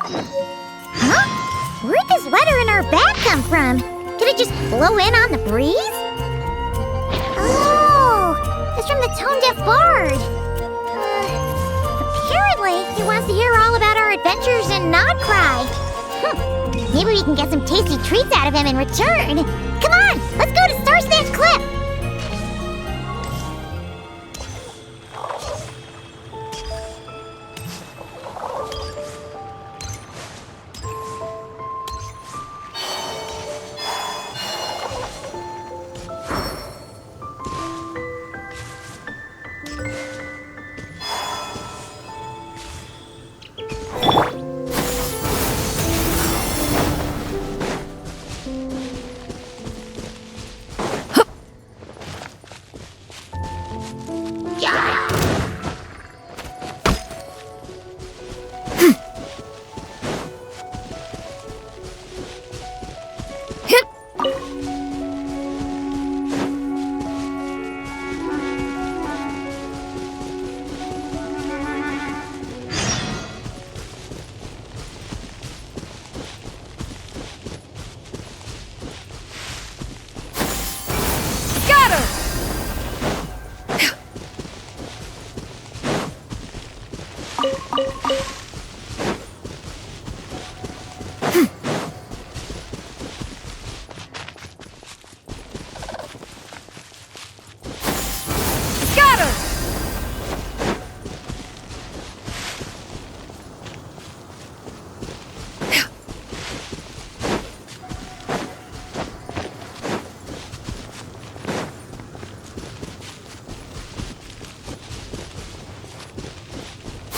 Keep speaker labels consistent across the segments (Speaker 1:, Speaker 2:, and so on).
Speaker 1: Huh? Where'd this letter in our bag come from? Did it just blow in on the breeze? Oh, it's from the tone-deaf bard. Apparently, he wants to hear all about our adventures in Nodcry. Maybe we can get some tasty treats out of him in return. Come on, let's go to Star Snatch Cliff.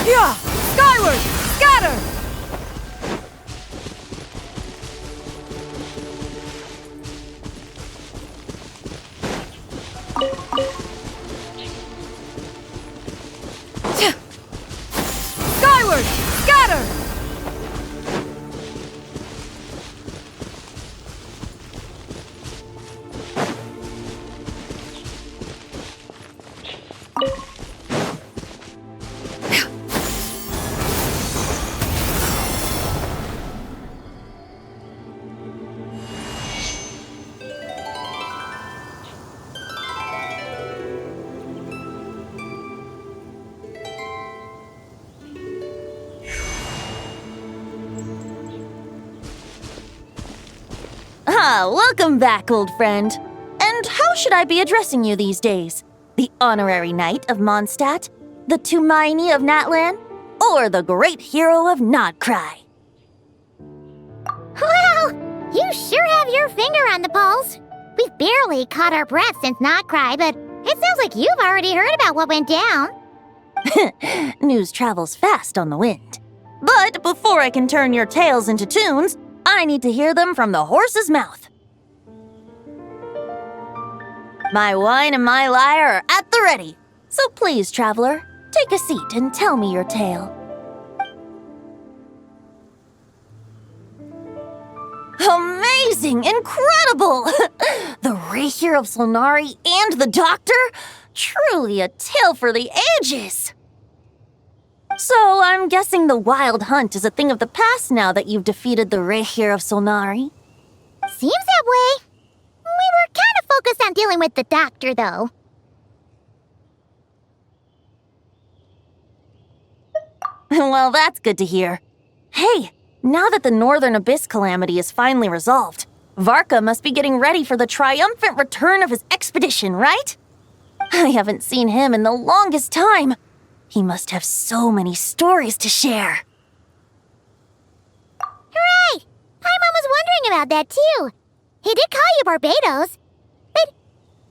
Speaker 2: Yeah! Skyward! Scatter! Skyward! Scatter!
Speaker 3: Welcome back, old friend. And how should I be addressing you these days? The honorary knight of Mondstadt? The Tumaini of Natlan? Or the great hero of Nodcry?
Speaker 1: Well, you sure have your finger on the pulse. We've barely caught our breath since Nodcry, but it sounds like you've already heard about what went down.
Speaker 3: News travels fast on the wind. But before I can turn your tales into tunes, I need to hear them from the horse's mouth. My wine and my lyre are at the ready. So please, traveler, take a seat and tell me your tale. Amazing! Incredible! The Rapier of Solnari and the Doctor? Truly a tale for the ages! So I'm guessing the wild hunt is a thing of the past now that you've defeated the Rapier of Solnari?
Speaker 1: Seems that way. We were kind of focused on dealing with the Doctor, though.
Speaker 3: Well, that's good to hear. Hey, now that the Northern Abyss calamity is finally resolved, Varka must be getting ready for the triumphant return of his expedition, right? I haven't seen him in the longest time. He must have so many stories to share.
Speaker 1: Hooray! Paimon was wondering about that, too. He did call you Barbados, but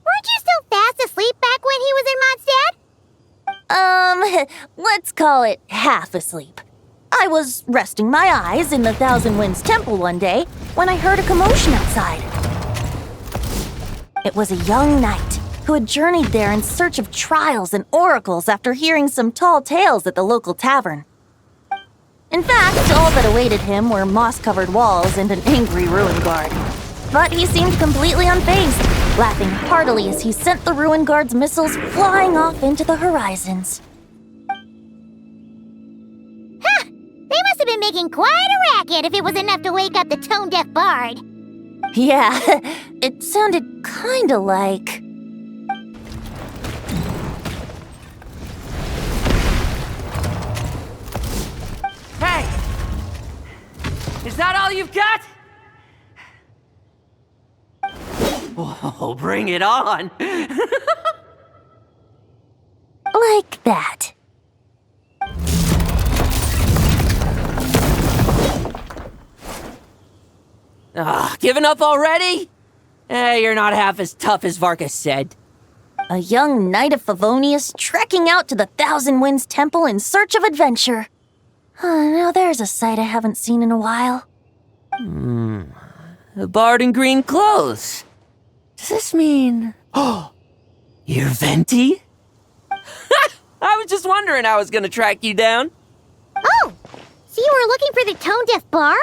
Speaker 1: weren't you still fast asleep back when he was in Mondstadt?
Speaker 3: Let's call it half asleep. I was resting my eyes in the Thousand Winds Temple one day when I heard a commotion outside. It was a young knight who had journeyed there in search of trials and oracles after hearing some tall tales at the local tavern. In fact, all that awaited him were moss-covered walls and an angry ruin guard. But he seemed completely unfazed, laughing heartily as he sent the ruin guard's missiles flying off into the horizons.
Speaker 1: Ha! They must have been making quite a racket if it was enough to wake up the tone-deaf bard.
Speaker 3: Yeah, it sounded kinda like...
Speaker 4: Hey! Is that all you've got? Oh, bring it on!
Speaker 3: like that.
Speaker 4: Giving up already? You're not half as tough as Varka said.
Speaker 3: A young knight of Favonius trekking out to the Thousand Winds Temple in search of adventure. Now there's a sight I haven't seen in a while.
Speaker 4: A bard in green clothes. Does this mean... Oh, you're Venti? I was just wondering how I was gonna track you down.
Speaker 1: Oh, so you were looking for the tone-deaf bard?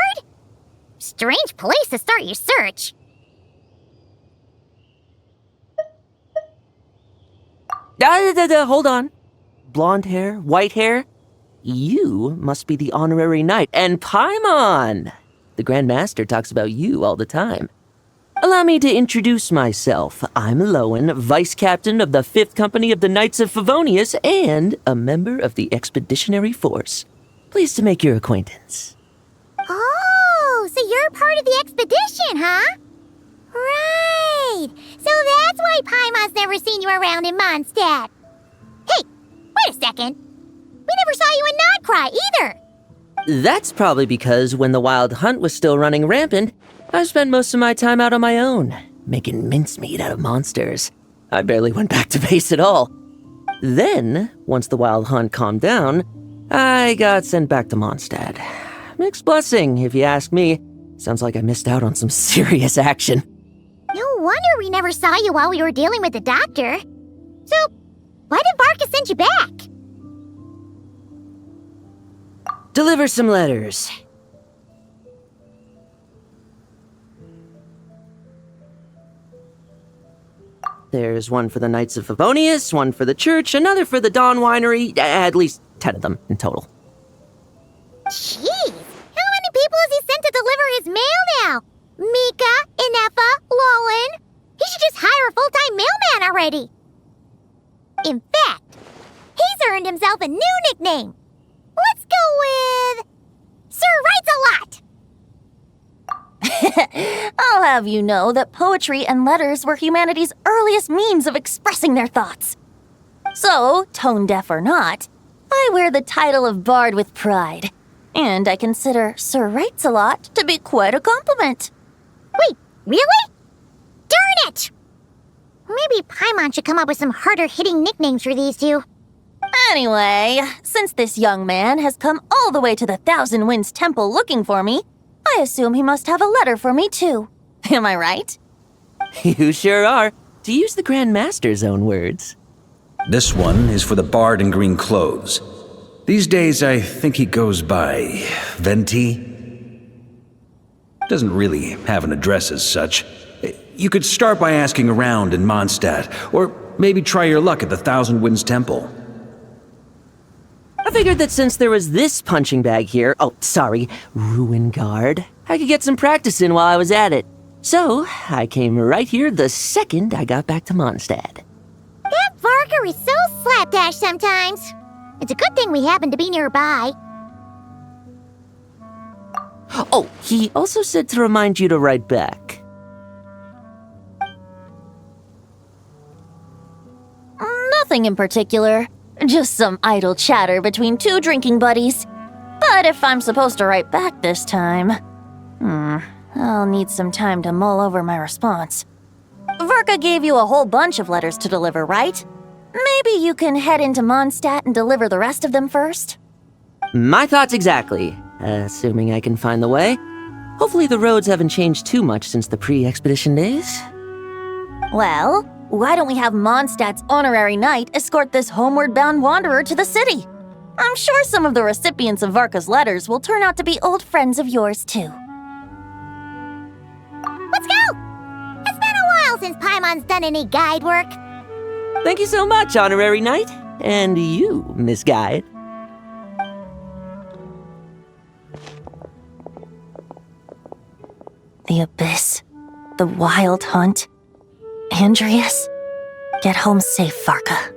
Speaker 1: Strange place to start your search.
Speaker 4: Hold on. Blonde hair, white hair? You must be the honorary knight. And Paimon! The Grand Master talks about you all the time. Allow me to introduce myself. I'm Lowen, Vice Captain of the 5th Company of the Knights of Favonius and a member of the Expeditionary Force. Pleased to make your acquaintance.
Speaker 1: Oh, so you're part of the expedition, huh? Right. So that's why Paimon's never seen you around in Mondstadt. Hey, wait a second. We never saw you in Nodcry either.
Speaker 4: That's probably because when the Wild Hunt was still running rampant, I spent most of my time out on my own, making mincemeat out of monsters. I barely went back to base at all. Then, once the Wild Hunt calmed down, I got sent back to Mondstadt. Mixed blessing, if you ask me. Sounds like I missed out on some serious action.
Speaker 1: No wonder we never saw you while we were dealing with the doctor. So, why did Varka send you back?
Speaker 4: Deliver some letters. There's one for the Knights of Favonius, one for the church, another for the Dawn Winery, at least 10 of them in total.
Speaker 1: Jeez, how many people has he sent to deliver his mail now? Mika, Inefa, Lowen. He should just hire a full-time mailman already. In fact, he's earned himself a new nickname. Let's go with... Sir Writes-A-Lot.
Speaker 3: I'll have you know that poetry and letters were humanity's earliest means of expressing their thoughts. So, tone-deaf or not, I wear the title of Bard with pride. And I consider Sir Writes-A-Lot to be quite a compliment.
Speaker 1: Wait, really? Darn it! Maybe Paimon should come up with some harder-hitting nicknames for these two.
Speaker 3: Anyway, since this young man has come all the way to the Thousand Winds Temple looking for me, I assume he must have a letter for me too. Am I right?
Speaker 4: You sure are, to use the Grand Master's own words.
Speaker 5: This one is for the bard in green clothes. These days, I think he goes by Venti. Doesn't really have an address as such. You could start by asking around in Mondstadt, or maybe try your luck at the Thousand Winds Temple.
Speaker 4: I figured that since there was this punching bag here, Ruin Guard, I could get some practice in while I was at it. So, I came right here the second I got back to Mondstadt.
Speaker 1: That Varka is so slapdash sometimes. It's a good thing we happen to be nearby.
Speaker 4: Oh, he also said to remind you to write back.
Speaker 3: Nothing in particular. Just some idle chatter between two drinking buddies. But if I'm supposed to write back this time... I'll need some time to mull over my response. Varka gave you a whole bunch of letters to deliver, right? Maybe you can head into Mondstadt and deliver the rest of them first?
Speaker 4: My thoughts exactly, assuming I can find the way. Hopefully the roads haven't changed too much since the pre-expedition days.
Speaker 3: Well, why don't we have Mondstadt's honorary knight escort this homeward-bound wanderer to the city? I'm sure some of the recipients of Varka's letters will turn out to be old friends of yours, too.
Speaker 1: Let's go! It's been a while since Paimon's done any guide work.
Speaker 4: Thank you so much, honorary knight. And you, Miss Guide.
Speaker 3: The abyss. The wild hunt. Andreas? Get home safe, Farka.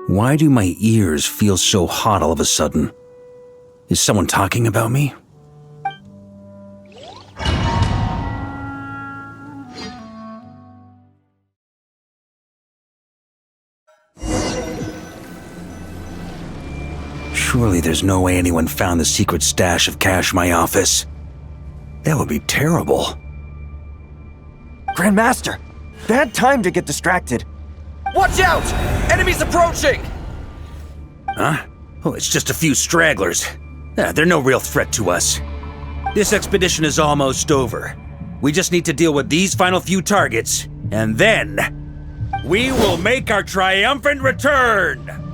Speaker 5: Why do my ears feel so hot all of a sudden? Is someone talking about me? Surely there's no way anyone found the secret stash of cash in my office. That would be terrible.
Speaker 6: Grandmaster! Bad time to get distracted.
Speaker 7: Watch out! Enemies approaching!
Speaker 5: Huh? Oh, it's just a few stragglers. They're no real threat to us. This expedition is almost over. We just need to deal with these final few targets, and then we will make our triumphant return!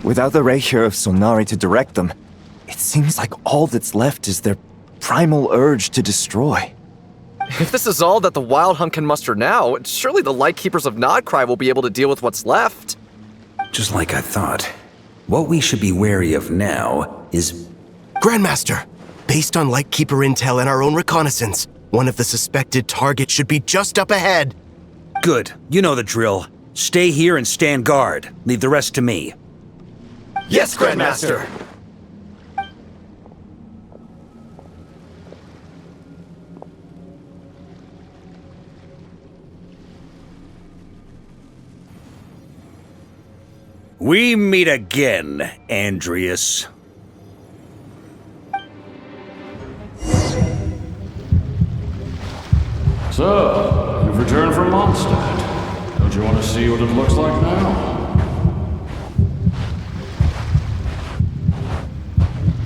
Speaker 6: Without the Reikir of Solnari to direct them, it seems like all that's left is their primal urge to destroy.
Speaker 7: If this is all that the Wild Hunt can muster now, surely the Lightkeepers of Nodcry will be able to deal with what's left.
Speaker 5: Just like I thought. What we should be wary of now is...
Speaker 8: Grandmaster, based on Lightkeeper intel and our own reconnaissance, one of the suspected targets should be just up ahead.
Speaker 5: Good. You know the drill. Stay here and stand guard. Leave the rest to me.
Speaker 7: Yes, Grandmaster!
Speaker 5: We meet again, Andreas.
Speaker 9: So, you've returned from Mondstadt. Don't you want to see what it looks like now?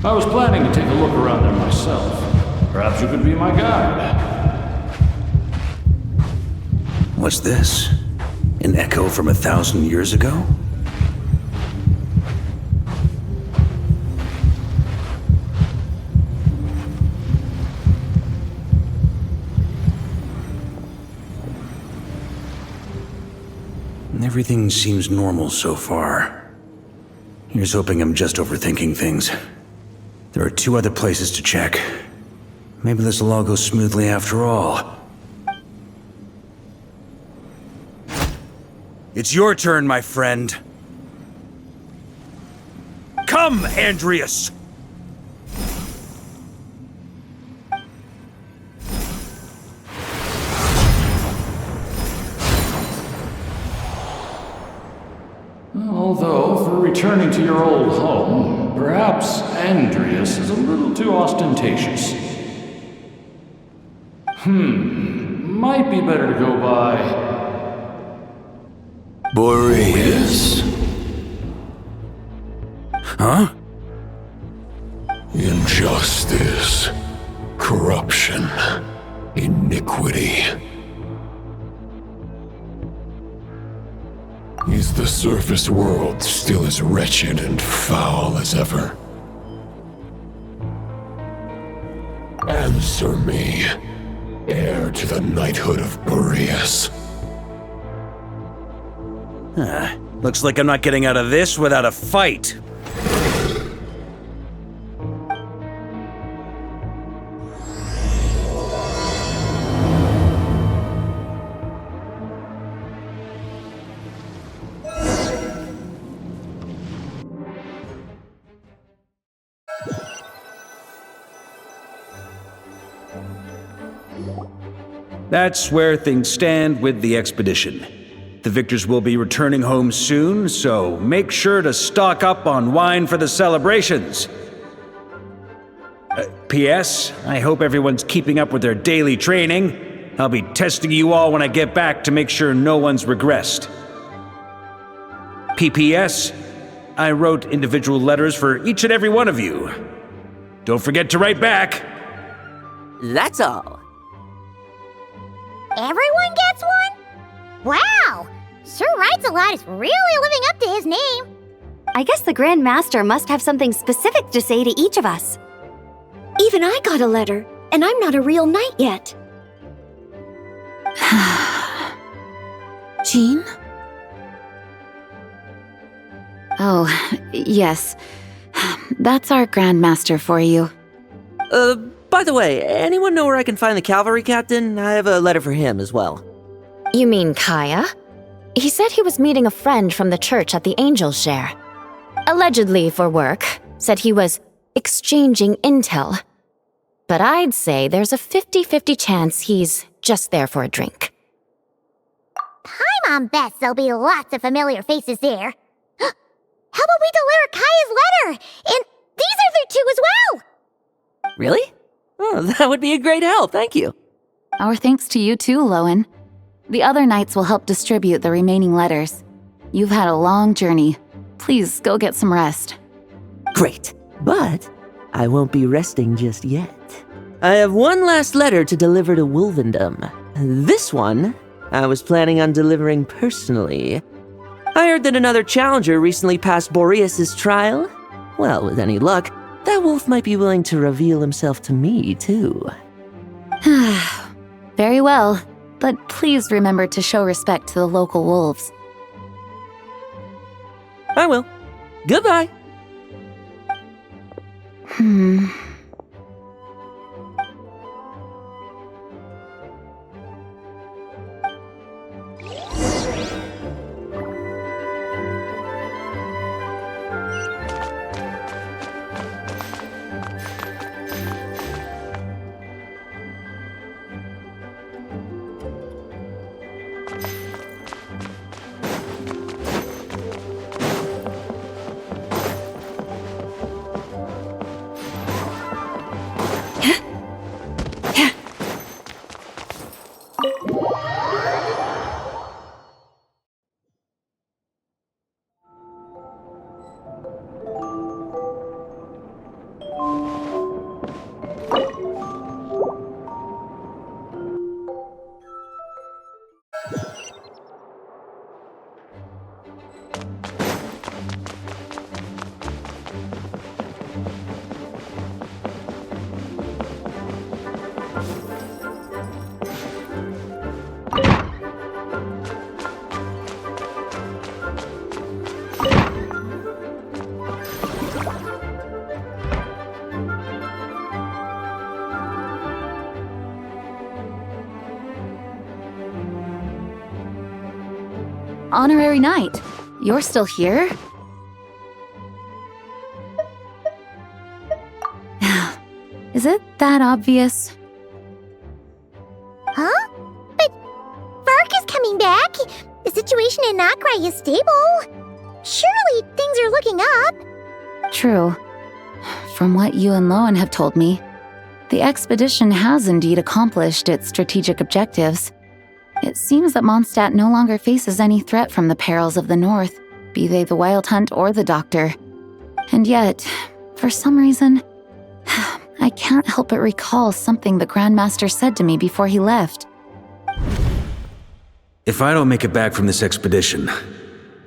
Speaker 9: I was planning to take a look around there myself. Perhaps you could be my guide.
Speaker 5: What's this? An echo from 1,000 years ago? Everything seems normal so far. Here's hoping I'm just overthinking things. There are 2 other places to check. Maybe this will all go smoothly after all. It's your turn, my friend. Come, Andreas!
Speaker 9: Although, for returning to your old home, perhaps Andreas is a little too ostentatious. Might be better to go by...
Speaker 10: Boreas.
Speaker 5: Huh?
Speaker 10: Injustice. Corruption. Iniquity. Is the surface world still as wretched and foul as ever? Answer me, heir to the knighthood of Boreas.
Speaker 5: Looks like I'm not getting out of this without a fight. That's where things stand with the expedition. The victors will be returning home soon, so make sure to stock up on wine for the celebrations. P.S. I hope everyone's keeping up with their daily training. I'll be testing you all when I get back to make sure no one's regressed. P.P.S. I wrote individual letters for each and every one of you. Don't forget to write back.
Speaker 4: That's all.
Speaker 1: Everyone gets one? Wow! Sir Writes-A-Lot is really living up to his name.
Speaker 11: I guess the Grand Master must have something specific to say to each of us. Even I got a letter, and I'm not a real knight yet.
Speaker 3: Jean?
Speaker 12: Oh, yes. That's our Grandmaster for you.
Speaker 4: By the way, anyone know where I can find the cavalry captain? I have a letter for him as well.
Speaker 12: You mean Kaya? He said he was meeting a friend from the church at the Angel's Share. Allegedly for work. Said he was exchanging intel. But I'd say there's a 50-50 chance he's just there for a drink.
Speaker 1: Paimon bets there'll be lots of familiar faces there. How about we deliver Kaya's letter? And these are there too as well!
Speaker 4: Really? Oh, that would be a great help, thank you.
Speaker 12: Our thanks to you too, Lowen. The other knights will help distribute the remaining letters. You've had a long journey. Please go get some rest.
Speaker 4: Great, but I won't be resting just yet. I have one last letter to deliver to Wolvendom. This one, I was planning on delivering personally. I heard that another challenger recently passed Boreas' trial. Well, with any luck, that wolf might be willing to reveal himself to me, too.
Speaker 12: Very well, but please remember to show respect to the local wolves.
Speaker 4: I will. Goodbye.
Speaker 12: Honorary Knight, you're still here? Is it that obvious?
Speaker 1: Huh? But Vark is coming back. The situation in Nokrai is stable. Surely things are looking up.
Speaker 12: True. From what you and Lowen have told me, the expedition has indeed accomplished its strategic objectives. It seems that Mondstadt no longer faces any threat from the perils of the North, be they the Wild Hunt or the Doctor. And yet, for some reason, I can't help but recall something the Grandmaster said to me before he left.
Speaker 5: If I don't make it back from this expedition,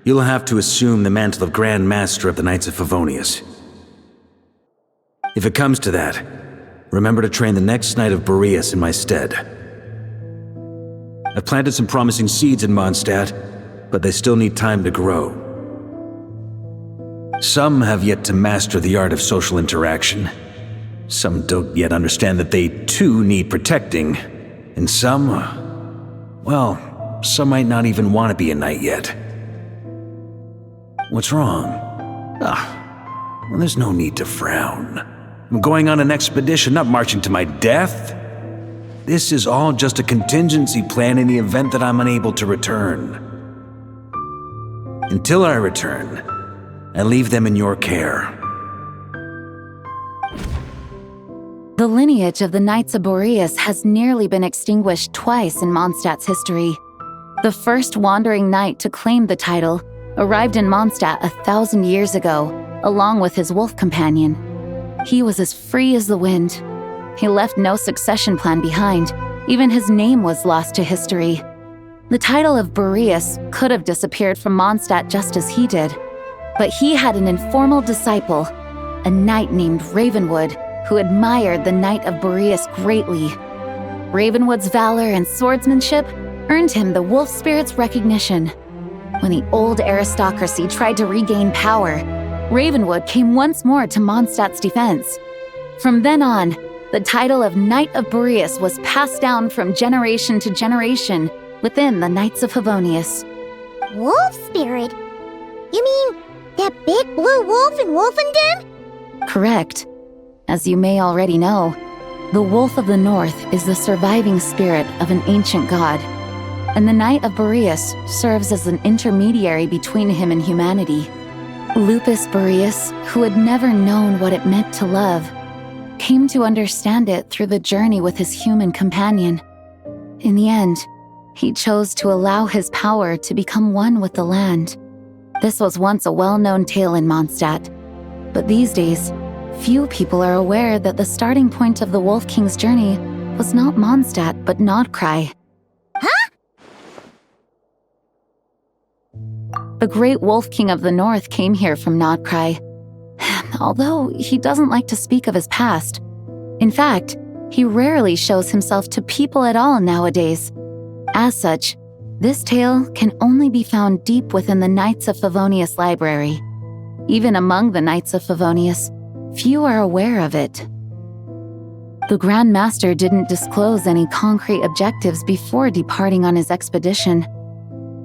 Speaker 5: you'll have to assume the mantle of Grand Master of the Knights of Favonius. If it comes to that, remember to train the next Knight of Boreas in my stead. I've planted some promising seeds in Mondstadt, but they still need time to grow. Some have yet to master the art of social interaction. Some don't yet understand that they too need protecting. And some, well, some might not even want to be a knight yet. What's wrong? Well, there's no need to frown. I'm going on an expedition, not marching to my death. This is all just a contingency plan in the event that I'm unable to return. Until I return, I leave them in your care.
Speaker 12: The lineage of the Knights of Boreas has nearly been extinguished twice in Mondstadt's history. The first wandering knight to claim the title arrived in Mondstadt 1,000 years ago, along with his wolf companion. He was as free as the wind. He left no succession plan behind. Even his name was lost to history. The title of Boreas could have disappeared from Mondstadt just as he did. But he had an informal disciple, a knight named Ravenwood, who admired the Knight of Boreas greatly. Ravenwood's valor and swordsmanship earned him the wolf spirit's recognition. When the old aristocracy tried to regain power, Ravenwood came once more to Mondstadt's defense. From then on, the title of Knight of Boreas was passed down from generation to generation within the Knights of Favonius.
Speaker 1: Wolf spirit? You mean that big blue wolf in Wolfenden?
Speaker 12: Correct. As you may already know, the Wolf of the North is the surviving spirit of an ancient god, and the Knight of Boreas serves as an intermediary between him and humanity. Lupus Boreas, who had never known what it meant to love, came to understand it through the journey with his human companion. In the end, he chose to allow his power to become one with the land. This was once a well-known tale in Mondstadt, but these days, few people are aware that the starting point of the Wolf King's journey was not Mondstadt, but Nodcry.
Speaker 1: Huh?
Speaker 12: The great Wolf King of the North came here from Nodcry, although he doesn't like to speak of his past. In fact, he rarely shows himself to people at all nowadays. As such, this tale can only be found deep within the Knights of Favonius library. Even among the Knights of Favonius, few are aware of it. The Grand Master didn't disclose any concrete objectives before departing on his expedition.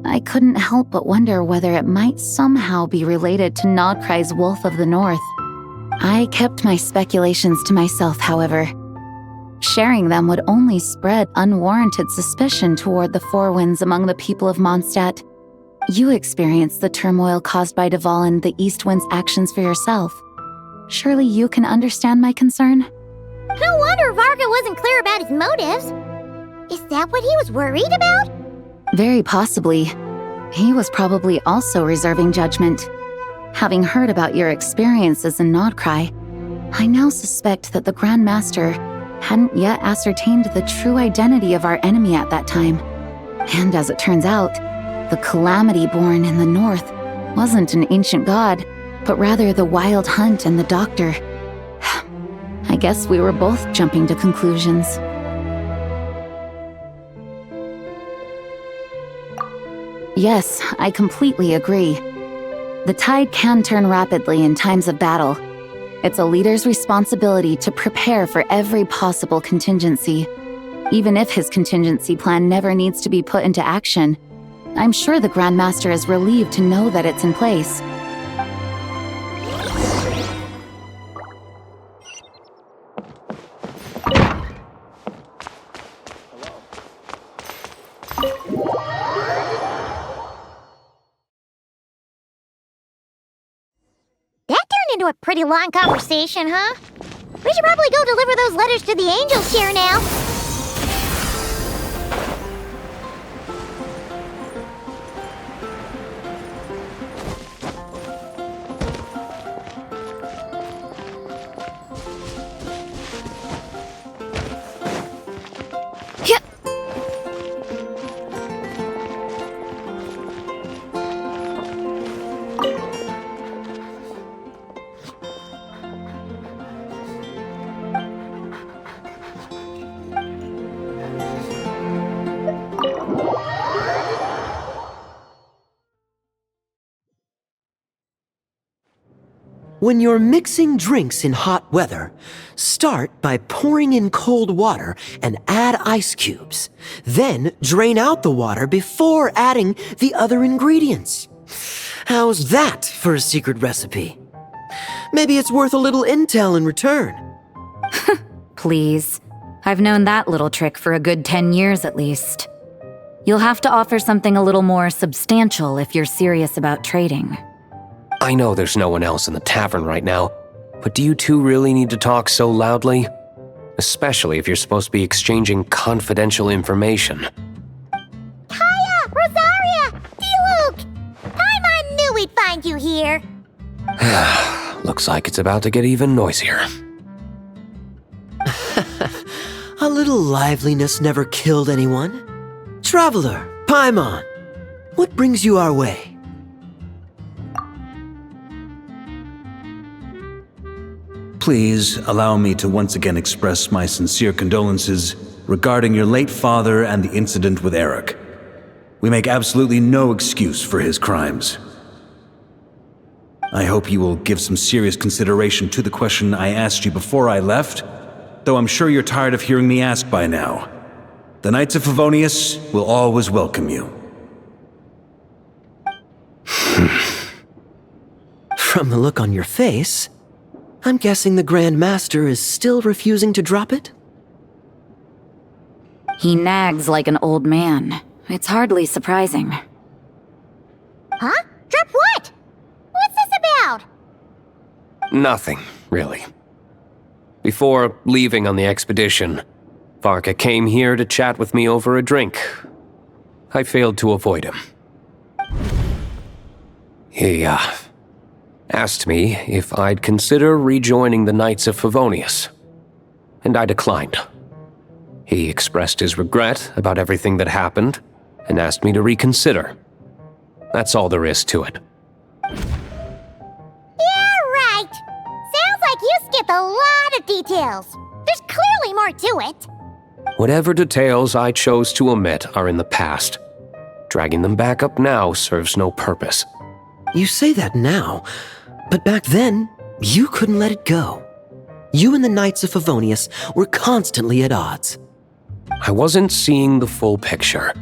Speaker 12: I couldn't help but wonder whether it might somehow be related to Nodcry's Wolf of the North. I kept my speculations to myself, however. Sharing them would only spread unwarranted suspicion toward the Four Winds among the people of Mondstadt. You experienced the turmoil caused by Duvall and the East Wind's actions for yourself. Surely you can understand my concern?
Speaker 1: No wonder Varga wasn't clear about his motives. Is that what he was worried about?
Speaker 12: Very possibly. He was probably also reserving judgment. Having heard about your experiences in Nodcry, I now suspect that the Grand Master hadn't yet ascertained the true identity of our enemy at that time. And as it turns out, the calamity born in the north wasn't an ancient god, but rather the Wild Hunt and the Doctor. I guess we were both jumping to conclusions. Yes, I completely agree. The tide can turn rapidly in times of battle. It's a leader's responsibility to prepare for every possible contingency. Even if his contingency plan never needs to be put into action, I'm sure the Grand Master is relieved to know that it's in place.
Speaker 1: That turned into a pretty long conversation, huh? We should probably go deliver those letters to the angels here now.
Speaker 4: When you're mixing drinks in hot weather, start by pouring in cold water and add ice cubes. Then drain out the water before adding the other ingredients. How's that for a secret recipe? Maybe it's worth a little intel in return.
Speaker 13: Please. I've known that little trick for a good 10 years at least. You'll have to offer something a little more substantial if you're serious about trading.
Speaker 14: I know there's no one else in the tavern right now, but do you two really need to talk so loudly? especially if you're supposed to be exchanging confidential information.
Speaker 1: Kaya! Rosaria! D-Luke! Paimon knew we'd find you here.
Speaker 14: Looks like it's about to get even noisier.
Speaker 4: A little liveliness never killed anyone. Traveler, Paimon, what brings you our way?
Speaker 5: Please allow me to once again express my sincere condolences regarding your late father and the incident with Eric. We make absolutely no excuse for his crimes. I hope you will give some serious consideration to the question I asked you before I left, though I'm sure you're tired of hearing me ask by now. The Knights of Favonius will always welcome you.
Speaker 4: From the look on your face, I'm guessing the Grand Master is still refusing to drop it?
Speaker 13: He nags like an old man. It's hardly surprising.
Speaker 1: Huh? Drop what? What's this about?
Speaker 14: Nothing, really. Before leaving on the expedition, Varka came here to chat with me over a drink. I failed to avoid him. He, asked me if I'd consider rejoining the Knights of Favonius, and I declined. He expressed his regret about everything that happened, and asked me to reconsider. That's all there is to it.
Speaker 1: Yeah, right. Sounds like you skipped a lot of details. There's clearly more to it.
Speaker 14: Whatever details I chose to omit are in the past. Dragging them back up now serves no purpose.
Speaker 4: You say that now, but back then, you couldn't let it go. You and the Knights of Favonius were constantly at odds.
Speaker 14: I wasn't seeing the full picture.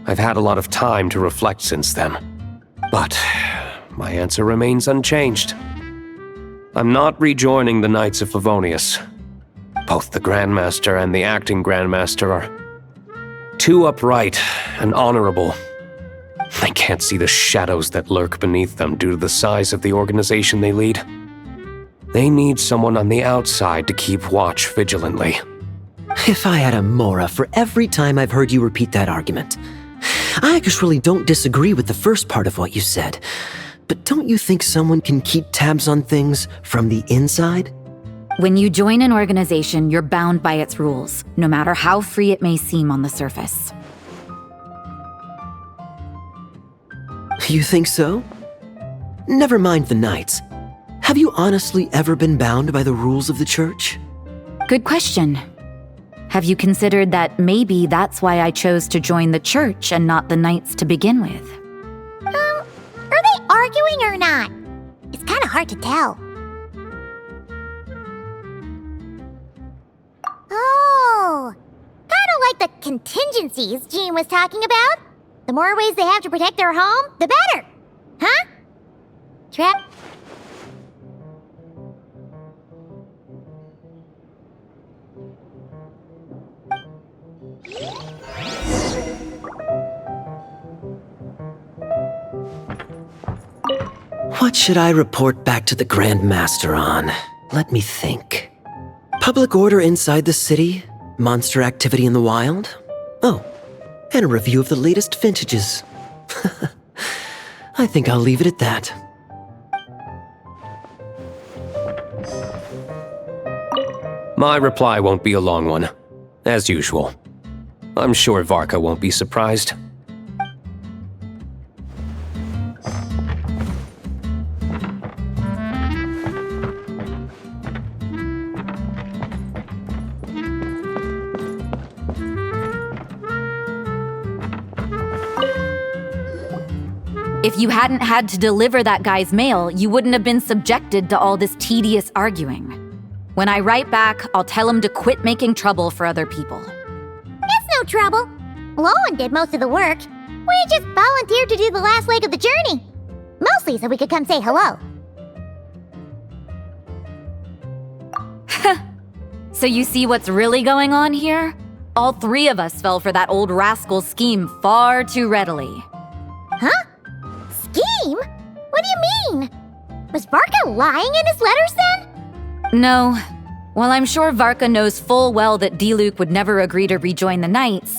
Speaker 14: I've had a lot of time to reflect since then, but my answer remains unchanged. I'm not rejoining the Knights of Favonius. Both the Grandmaster and the acting Grandmaster are too upright and honorable. I can't see the shadows that lurk beneath them due to the size of the organization they lead. They need someone on the outside to keep watch vigilantly.
Speaker 4: If I had a Mora for every time I've heard you repeat that argument. I actually don't disagree with the first part of what you said, but don't you think someone can keep tabs on things from the inside?
Speaker 13: When you join an organization, you're bound by its rules, no matter how free it may seem on the surface.
Speaker 4: You think so? Never mind the Knights. Have you honestly ever been bound by the rules of the Church?
Speaker 13: Good question. Have you considered that maybe that's why I chose to join the Church and not the Knights to begin with?
Speaker 1: Are they arguing or not? It's kind of hard to tell. Oh, kind of like the contingencies Jean was talking about. The more ways they have to protect their home, the better. Huh? Trap?
Speaker 4: What should I report back to the Grand Master on? Let me think. Public order inside the city? Monster activity in the wild? Oh, and a review of the latest vintages. I think I'll leave it at that.
Speaker 14: My reply won't be a long one, as usual. I'm sure Varka won't be surprised.
Speaker 13: If you hadn't had to deliver that guy's mail, you wouldn't have been subjected to all this tedious arguing. When I write back, I'll tell him to quit making trouble for other people.
Speaker 1: It's no trouble. Lowen did most of the work. We just volunteered to do the last leg of the journey. Mostly so we could come say hello.
Speaker 13: So you see what's really going on here? All three of us fell for that old rascal's scheme far too readily.
Speaker 1: Huh? Scheme? What do you mean? Was Varka lying in his letters then?
Speaker 13: No. While I'm sure Varka knows full well that Diluc would never agree to rejoin the Knights,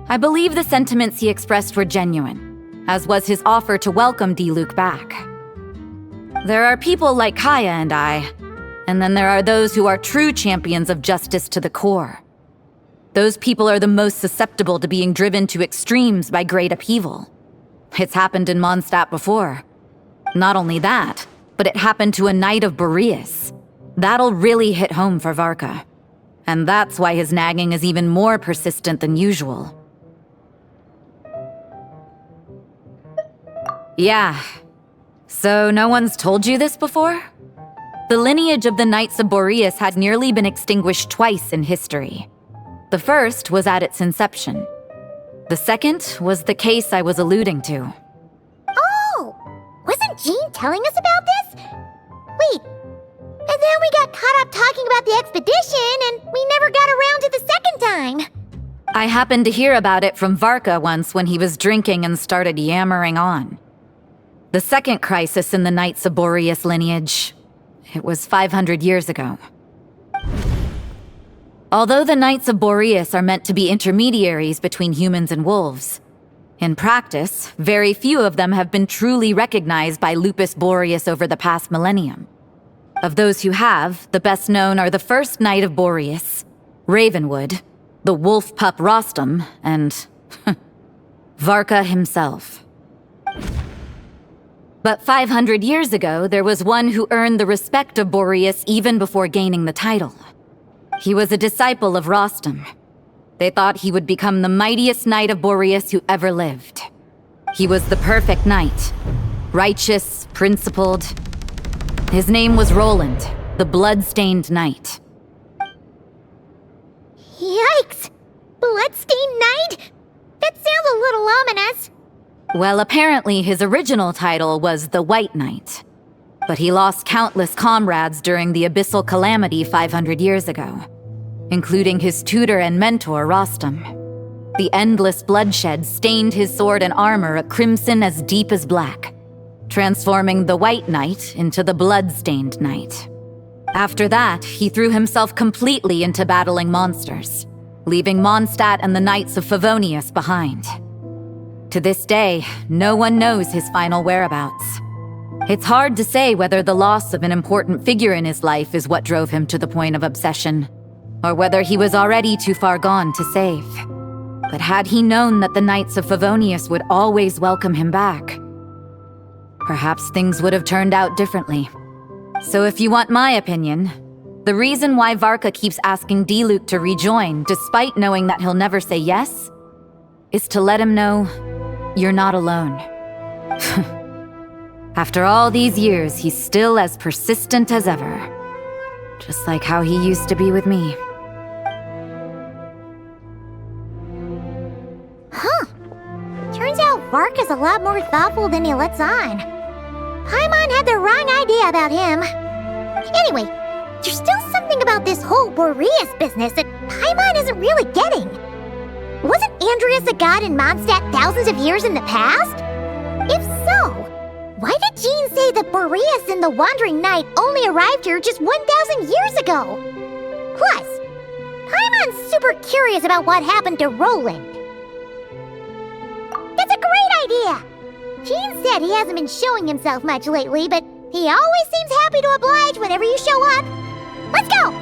Speaker 13: I believe the sentiments he expressed were genuine, as was his offer to welcome Diluc back. There are people like Kaya and I, and then there are those who are true champions of justice to the core. Those people are the most susceptible to being driven to extremes by great upheaval. It's happened in Mondstadt before. Not only that, but it happened to a Knight of Boreas. That'll really hit home for Varka. And that's why his nagging is even more persistent than usual. Yeah. So no one's told you this before? The lineage of the Knights of Boreas had nearly been extinguished twice in history. The first was at its inception. The second was the case I was alluding to.
Speaker 1: Oh! Wasn't Jean telling us about this? Wait, and then we got caught up talking about the expedition, and we never got around to the second time.
Speaker 13: I happened to hear about it from Varka once when he was drinking and started yammering on. The second crisis in the Knights of Boreas lineage. It was 500 years ago. Although the Knights of Boreas are meant to be intermediaries between humans and wolves, in practice, very few of them have been truly recognized by Lupus Boreas over the past millennium. Of those who have, the best known are the first Knight of Boreas, Ravenwood, the wolf pup Rostam, and Varka himself. But 500 years ago, there was one who earned the respect of Boreas even before gaining the title. He was a disciple of Rostam. They thought he would become the mightiest Knight of Boreas who ever lived. He was the perfect knight. Righteous, principled. His name was Roland, the blood-stained knight.
Speaker 1: Yikes! Bloodstained Knight? That sounds a little ominous.
Speaker 13: Well, apparently his original title was the White Knight. But he lost countless comrades during the Abyssal Calamity 500 years ago, including his tutor and mentor, Rostam. The endless bloodshed stained his sword and armor a crimson as deep as black, transforming the White Knight into the Blood-Stained Knight. After that, he threw himself completely into battling monsters, leaving Mondstadt and the Knights of Favonius behind. To this day, no one knows his final whereabouts. It's hard to say whether the loss of an important figure in his life is what drove him to the point of obsession, or whether he was already too far gone to save. But had he known that the Knights of Favonius would always welcome him back, perhaps things would have turned out differently. So if you want my opinion, the reason why Varka keeps asking Diluc to rejoin, despite knowing that he'll never say yes, is to let him know you're not alone. After all these years, he's still as persistent as ever. Just like how he used to be with me.
Speaker 1: Huh. Turns out Varka's a lot more thoughtful than he lets on. Paimon had the wrong idea about him. Anyway, there's still something about this whole Boreas business that Paimon isn't really getting. Wasn't Andreas a god in Mondstadt thousands of years in the past? If so, why did Jean say that Boreas and the Wandering Knight only arrived here just 1,000 years ago? Plus, Paimon's super curious about what happened to Roland. That's a great idea! Jean said he hasn't been showing himself much lately, but he always seems happy to oblige whenever you show up. Let's go!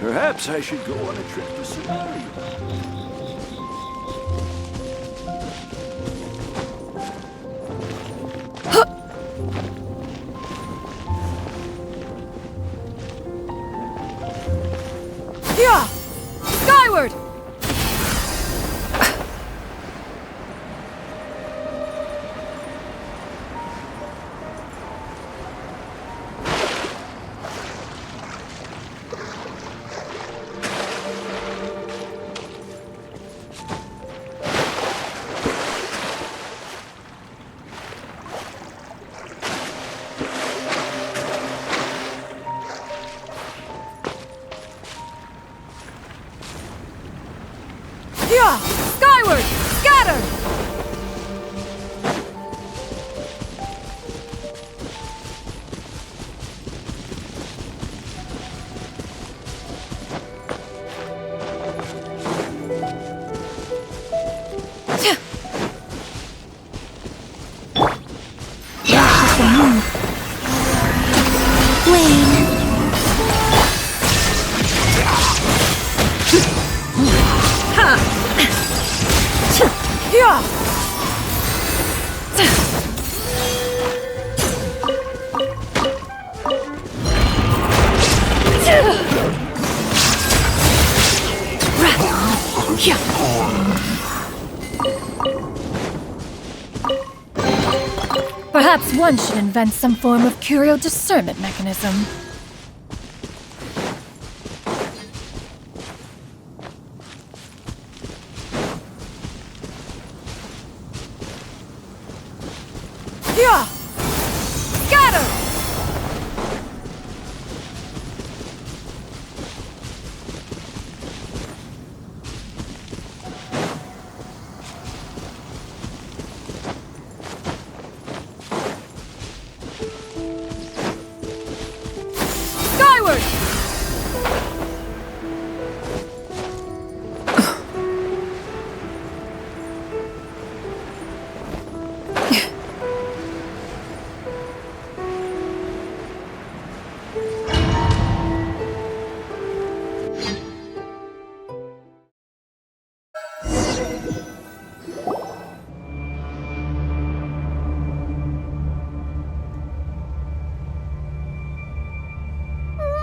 Speaker 10: Perhaps I should go on a trip to Sonaria.
Speaker 2: Skyward! Scatter!
Speaker 15: Perhaps one should invent some form of curio discernment mechanism.
Speaker 2: Yeah! Scatter! Skyward!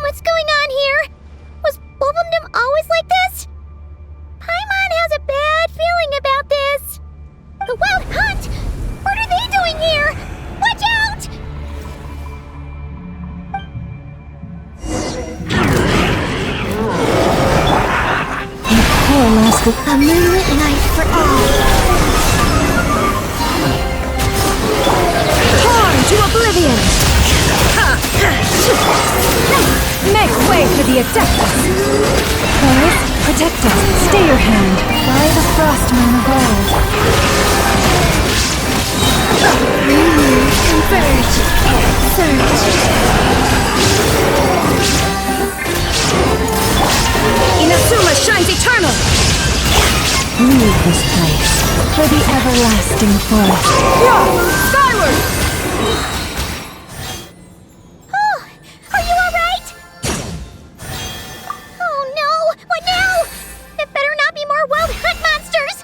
Speaker 1: What's going on here? Was Wolfendom always like this? Paimon has a bad feeling about this. The Wild Hunt? What are they doing here? Watch out!
Speaker 3: Poor Master.
Speaker 1: A moonlit night for all.
Speaker 15: Torn to oblivion! Make way for the Adeptus! Chorus, protect us. Stay your hand. By the Frostman of old. Renew, converge, surge. Inazuma shines eternal! Leave this place for the everlasting forest.
Speaker 2: Yeah! Skyward!
Speaker 1: Are you alright? Oh no! What now? It better not be more Wild Hunt monsters!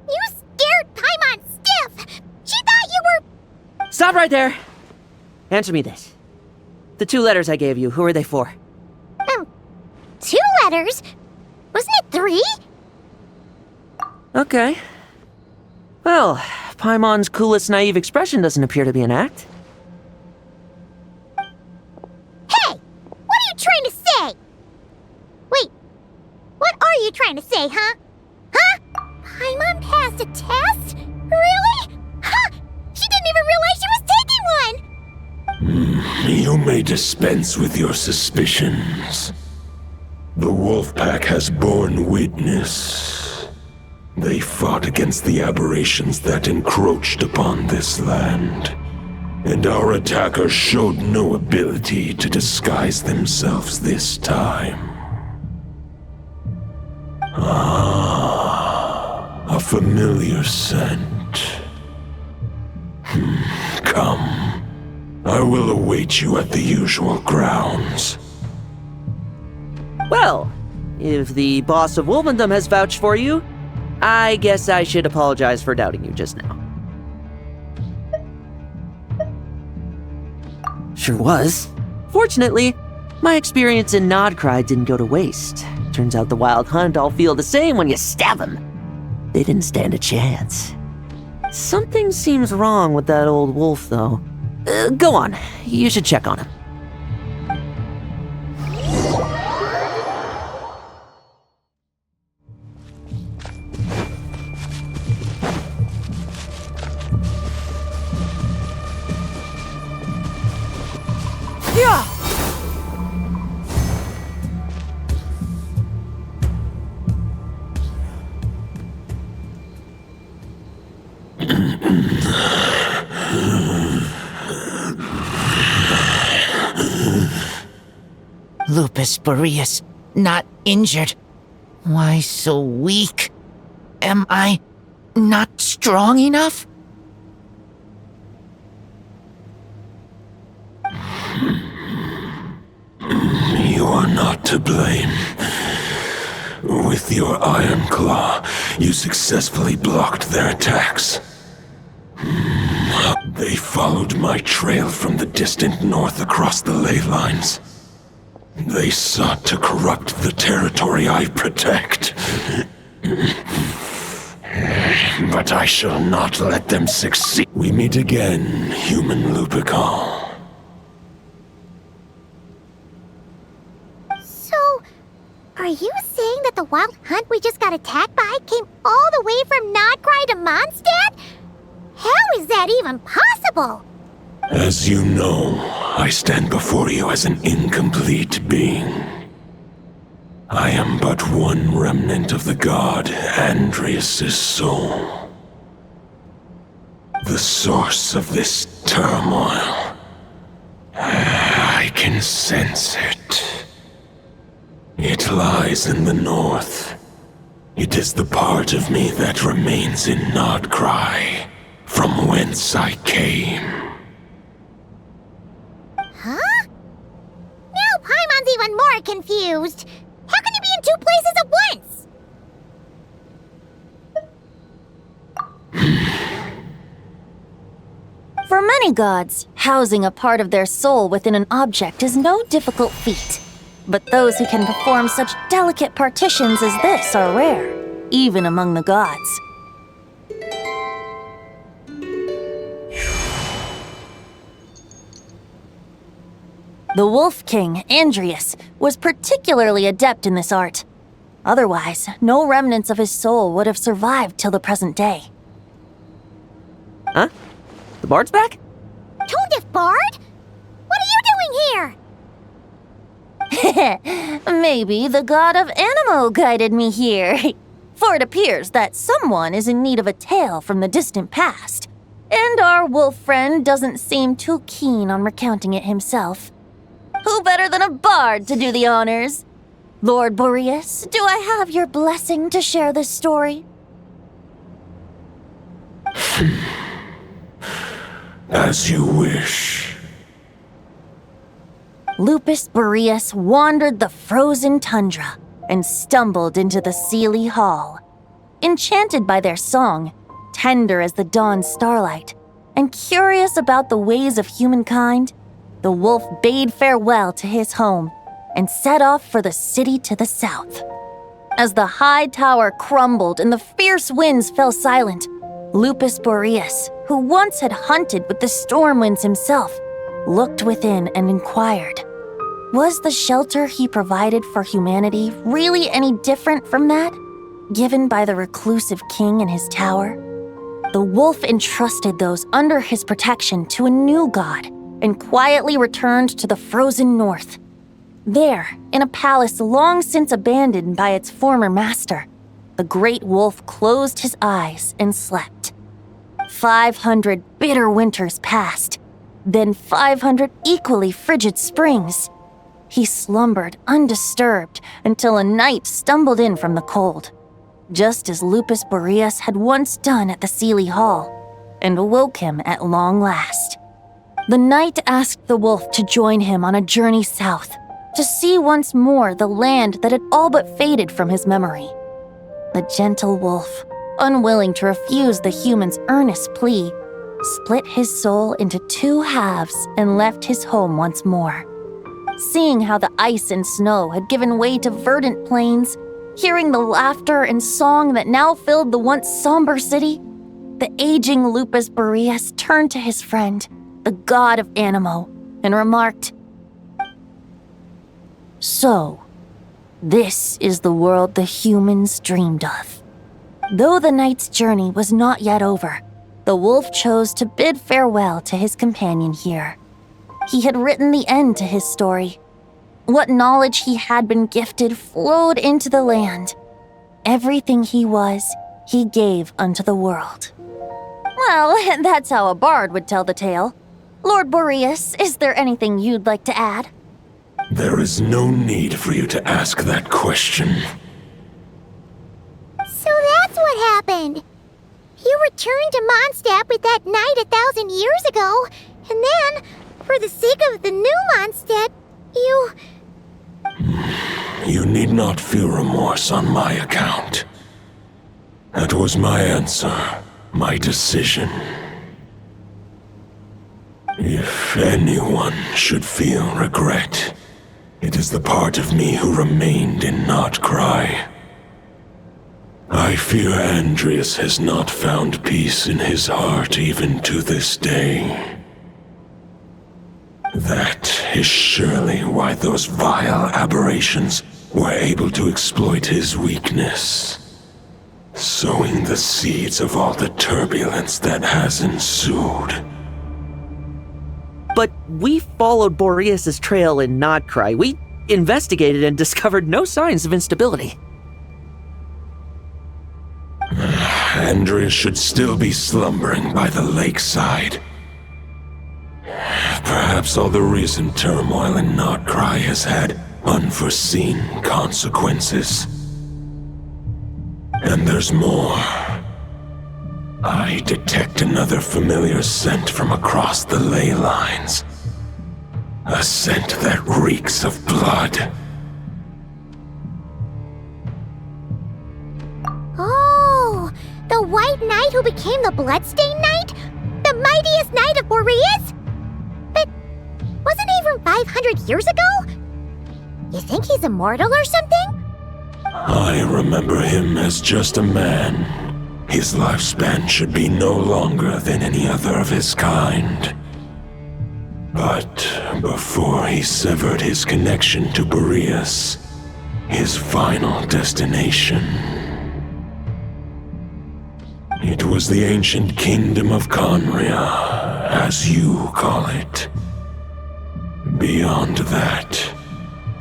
Speaker 1: You scared Paimon stiff! She thought you were...
Speaker 4: Stop right there! Answer me this. The 2 letters I gave you, who are they for?
Speaker 1: 2 letters? Wasn't it 3?
Speaker 4: Okay. Well, Paimon's coolest naive expression doesn't appear to be an act.
Speaker 1: Hey! What are you trying to say? Wait, what are you trying to say, huh? Huh? Paimon passed a test? Really? Huh! She didn't even realize she was taking one!
Speaker 10: You may dispense with your suspicions. The Wolfpack has borne witness. They fought against the aberrations that encroached upon this land, and our attackers showed no ability to disguise themselves this time. Ah, a familiar scent. Come. I will await you at the usual grounds.
Speaker 4: Well, if the boss of Wolfendom has vouched for you, I guess I should apologize for doubting you just now. Sure was. Fortunately, my experience in Nodcry didn't go to waste. Turns out the Wild Hunt all feel the same when you stab them. They didn't stand a chance. Something seems wrong with that old wolf, though. Go on. You should check on him.
Speaker 2: Yeah!
Speaker 16: Lupus Majoris, not injured. Why so weak? Am I not strong enough?
Speaker 10: You are not to blame. With your Iron Claw, you successfully blocked their attacks. They followed my trail from the distant north across the ley lines. They sought to corrupt the territory I protect. But I shall not let them succeed. We meet again, human Lupical.
Speaker 1: So, are you saying that the wild hunt we just got attacked by came all the way from Nodcry to Mondstadt? How is that even possible?
Speaker 10: As you know, I stand before you as an incomplete being. I am but one remnant of the god Andrias' soul. The source of this turmoil. I can sense it. It lies in the north. It is the part of me that remains in Nodcry, from whence I came.
Speaker 1: Huh? Now Paimon's even more confused. How can you be in two places at once?
Speaker 3: For many gods, housing a part of their soul within an object is no difficult feat. But those who can perform such delicate partitions as this are rare, even among the gods. The Wolf King, Andrias, was particularly adept in this art. Otherwise, no remnants of his soul would have survived till the present day.
Speaker 4: Huh? The bard's back?
Speaker 1: Toadif Bard? What are you doing here?
Speaker 3: Maybe the god of Animo guided me here. For it appears that someone is in need of a tale from the distant past. And our wolf friend doesn't seem too keen on recounting it himself. Who better than a bard to do the honors? Lord Boreas, do I have your blessing to share this story?
Speaker 10: As you wish.
Speaker 3: Lupus Majoris wandered the frozen tundra and stumbled into the Seelie Hall. Enchanted by their song, tender as the dawn starlight, and curious about the ways of humankind, the wolf bade farewell to his home and set off for the city to the south. As the high tower crumbled and the fierce winds fell silent, Lupus Majoris, who once had hunted with the storm winds himself, looked within and inquired, was the shelter he provided for humanity really any different from that given by the reclusive king in his tower? The wolf entrusted those under his protection to a new god and quietly returned to the frozen north. There, in a palace long since abandoned by its former master, the great wolf closed his eyes and slept. 500 bitter winters passed, then 500 equally frigid springs. He slumbered undisturbed until a night stumbled in from the cold, just as Lupus Majoris had once done at the Seelie Hall, and awoke him at long last. The night asked the wolf to join him on a journey south, to see once more the land that had all but faded from his memory. The gentle wolf, unwilling to refuse the human's earnest plea, split his soul into two halves and left his home once more. Seeing how the ice and snow had given way to verdant plains, hearing the laughter and song that now filled the once somber city, the aging Lupus Majoris turned to his friend, the god of Animo, and remarked, "So, this is the world the humans dreamed of." Though the night's journey was not yet over, the wolf chose to bid farewell to his companion here. He had written the end to his story. What knowledge he had been gifted flowed into the land. Everything he was, he gave unto the world. Well, that's how a bard would tell the tale. Lord Boreas, is there anything you'd like to add?
Speaker 10: There is no need for you to ask that question.
Speaker 1: So that's what happened. You returned to Mondstadt with that knight 1,000 years ago, and then, for the sake of the new Mondstadt, you...
Speaker 10: You need not feel remorse on my account. That was my answer, my decision. If anyone should feel regret, it is the part of me who remained in Notcry. I fear Andreas has not found peace in his heart even to this day. That is surely why those vile aberrations were able to exploit his weakness, sowing the seeds of all the turbulence that has ensued.
Speaker 4: But we followed Boreas' trail in Notcry. We investigated and discovered no signs of instability.
Speaker 10: Andreas should still be slumbering by the lakeside. Perhaps all the recent turmoil in Notcry has had unforeseen consequences. And there's more. I detect another familiar scent from across the ley lines. A scent that reeks of blood.
Speaker 1: Oh, the White Knight who became the Bloodstained Knight? The mightiest knight of Boreas? But wasn't he from 500 years ago? You think he's immortal or something?
Speaker 10: I remember him as just a man. His lifespan should be no longer than any other of his kind. But before he severed his connection to Boreas, his final destination, it was the ancient kingdom of Conria, as you call it. Beyond that,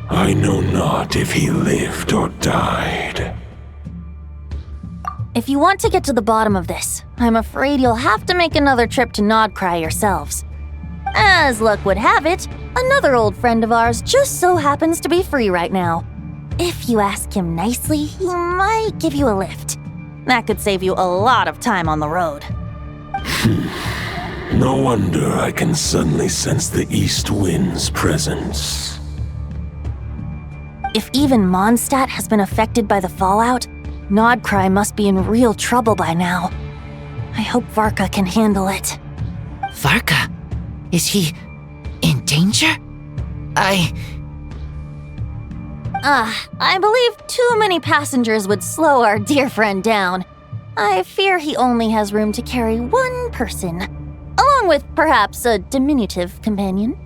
Speaker 10: I know not if he lived or died.
Speaker 3: If you want to get to the bottom of this, I'm afraid you'll have to make another trip to Nodcry yourselves. As luck would have it, another old friend of ours just so happens to be free right now. If you ask him nicely, he might give you a lift. That could save you a lot of time on the road.
Speaker 10: No wonder I can suddenly sense the east wind's presence.
Speaker 3: If even Mondstadt has been affected by the fallout, Nodcry must be in real trouble by now. I hope Varka can handle it.
Speaker 16: Varka? Is he in danger?
Speaker 3: I believe too many passengers would slow our dear friend down. I fear he only has room to carry one person, along with perhaps a diminutive companion.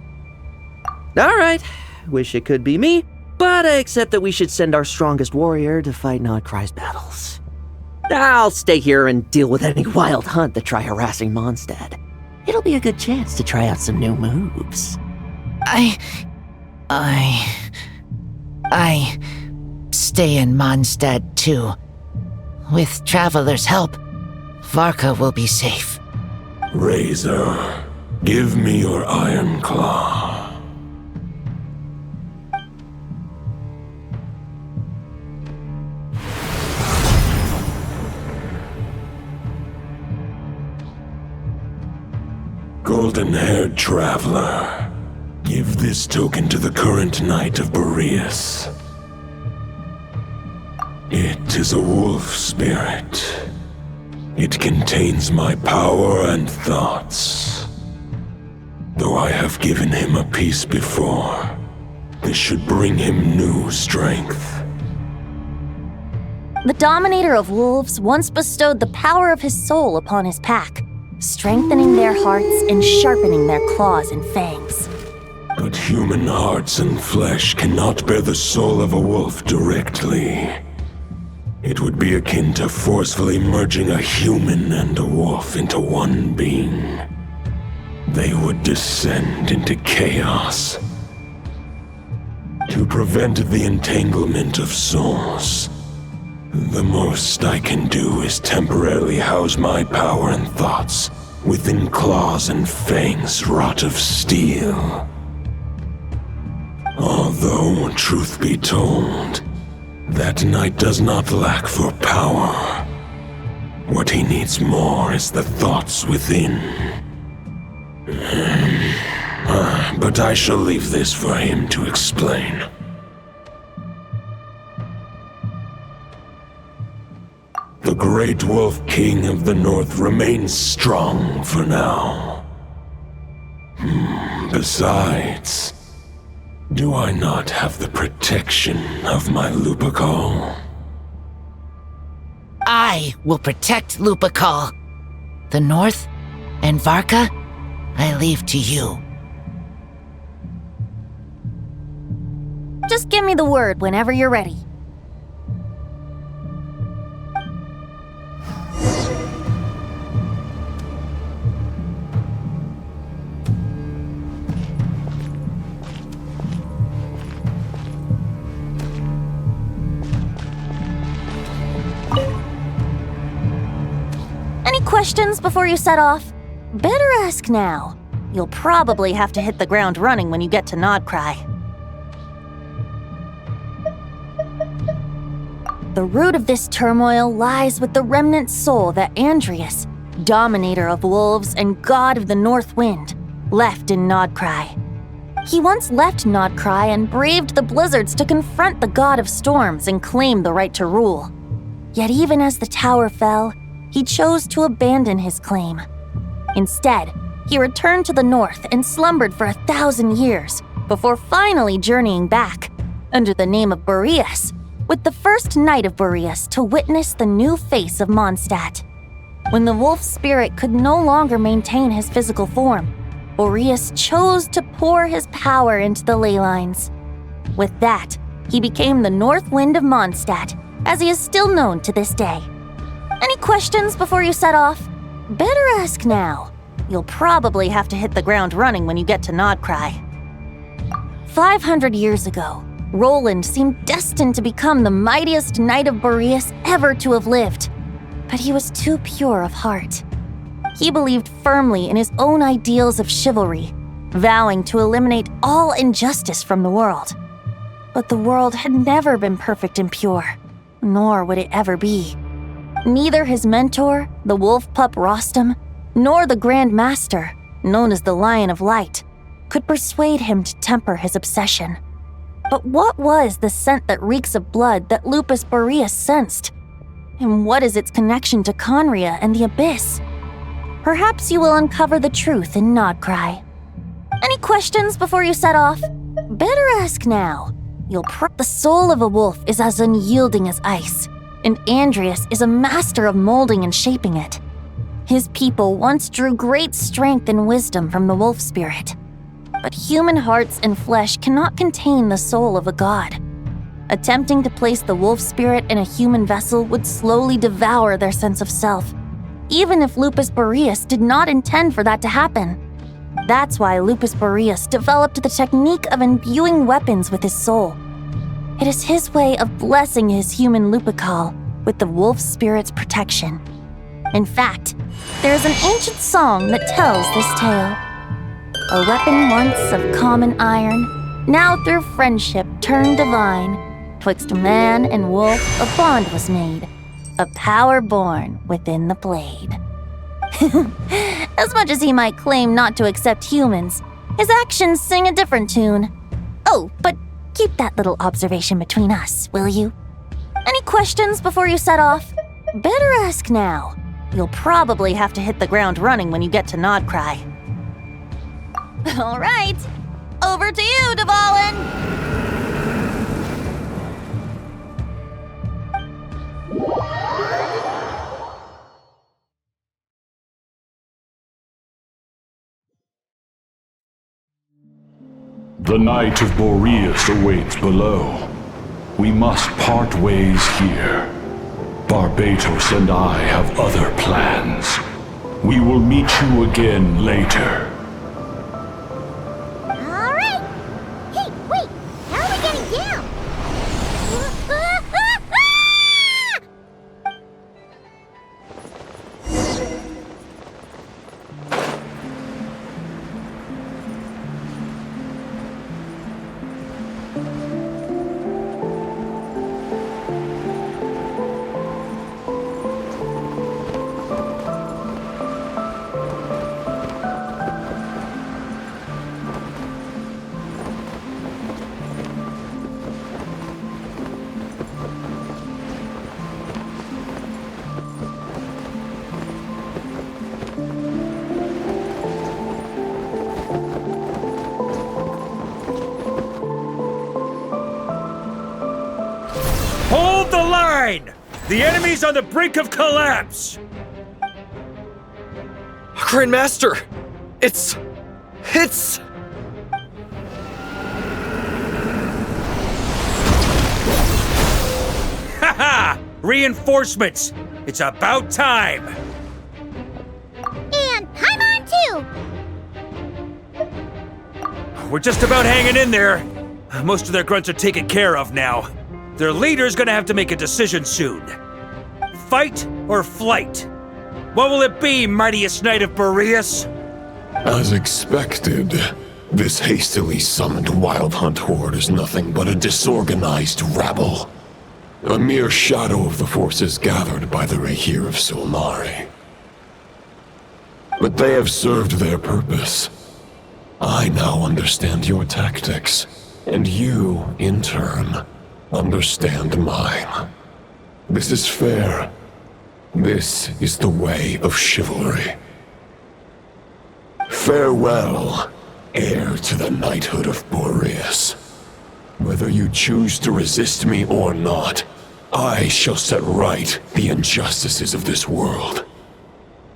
Speaker 4: All right, wish it could be me, but I accept that we should send our strongest warrior to fight Nodcry's battles. I'll stay here and deal with any wild hunt that try harassing Mondstadt. It'll be a good chance to try out some new moves.
Speaker 16: I stay in Mondstadt too. With Traveler's help, Varka will be safe.
Speaker 10: Razor, give me your iron claw. Golden-haired traveler, give this token to the current knight of Boreas. It is a wolf spirit. It contains my power and thoughts. Though I have given him a piece before, this should bring him new strength.
Speaker 3: The Dominator of Wolves once bestowed the power of his soul upon his pack, strengthening their hearts and sharpening their claws and fangs.
Speaker 10: But human hearts and flesh cannot bear the soul of a wolf directly. It would be akin to forcefully merging a human and a wolf into one being. they would descend into chaos. To prevent the entanglement of souls, the most I can do is temporarily house my power and thoughts within claws and fangs wrought of steel. Although, truth be told, that knight does not lack for power. What he needs more is the thoughts within. But I shall leave this for him to explain. The Great Wolf King of the North remains strong for now. Besides, do I not have the protection of my Lupacol?
Speaker 16: I will protect Lupacol. The North and Varka, I leave to you.
Speaker 3: Just give me the word whenever you're ready. Any questions before you set off? Better ask now. You'll probably have to hit the ground running when you get to Nodcry. The root of this turmoil lies with the remnant soul that Andreas, dominator of wolves and god of the North Wind, left in Nodcry. He once left Nodcry and braved the blizzards to confront the god of storms and claim the right to rule. Yet even as the tower fell, he chose to abandon his claim. Instead, he returned to the north and slumbered for 1,000 years before finally journeying back, under the name of Boreas, with the first knight of Boreas to witness the new face of Mondstadt. When the wolf spirit could no longer maintain his physical form, Boreas chose to pour his power into the ley lines. With that, he became the North Wind of Mondstadt, as he is still known to this day. Any questions before you set off? Better ask now. You'll probably have to hit the ground running when you get to Nodcry. 500 years ago, Roland seemed destined to become the mightiest knight of Boreas ever to have lived. But he was too pure of heart. He believed firmly in his own ideals of chivalry, vowing to eliminate all injustice from the world. But the world had never been perfect and pure, nor would it ever be. Neither his mentor, the wolf pup Rostam, nor the Grand Master, known as the Lion of Light, could persuade him to temper his obsession. But what was the scent that reeks of blood that Lupus Boreas sensed? And what is its connection to Conria and the Abyss? Perhaps you will uncover the truth in Nodcry. Any questions before you set off? Better ask now. The soul of a wolf is as unyielding as ice, and Andreas is a master of molding and shaping it. His people once drew great strength and wisdom from the wolf spirit. But human hearts and flesh cannot contain the soul of a god. Attempting to place the wolf spirit in a human vessel would slowly devour their sense of self, even if Lupus Boreas did not intend for that to happen. That's why Lupus Boreas developed the technique of imbuing weapons with his soul. It is his way of blessing his human Lupacol with the wolf spirit's protection. In fact, there is an ancient song that tells this tale. A weapon once of common iron, now through friendship turned divine. Twixt man and wolf a bond was made, a power born within the blade. As much as he might claim not to accept humans, his actions sing a different tune. Oh, but keep that little observation between us, will you? Any questions before you set off? Better ask now. You'll probably have to hit the ground running when you get to Nodcry. All right, over to you, Dvalin!
Speaker 9: The Knight of Boreas awaits below. We must part ways here. Barbatos and I have other plans. We will meet you again later.
Speaker 1: Wait, how are we getting down?
Speaker 5: Hold the line! The enemy's on the brink of collapse!
Speaker 7: Grandmaster! It's...
Speaker 5: Haha! Reinforcements! It's about time!
Speaker 1: And Paimon too!
Speaker 5: We're just about hanging in there. Most of their grunts are taken care of now. Their leader's gonna have to make a decision soon. Fight or flight? What will it be, mightiest knight of Boreas?
Speaker 10: As expected, this hastily summoned Wild Hunt horde is nothing but a disorganized rabble. A mere shadow of the forces gathered by the Rehir of Solnari. But they have served their purpose. I now understand your tactics, and you, in turn, understand mine. This is fair. This is the way of chivalry. Farewell, heir to the knighthood of Boreas. Whether you choose to resist me or not, I shall set right the injustices of this world.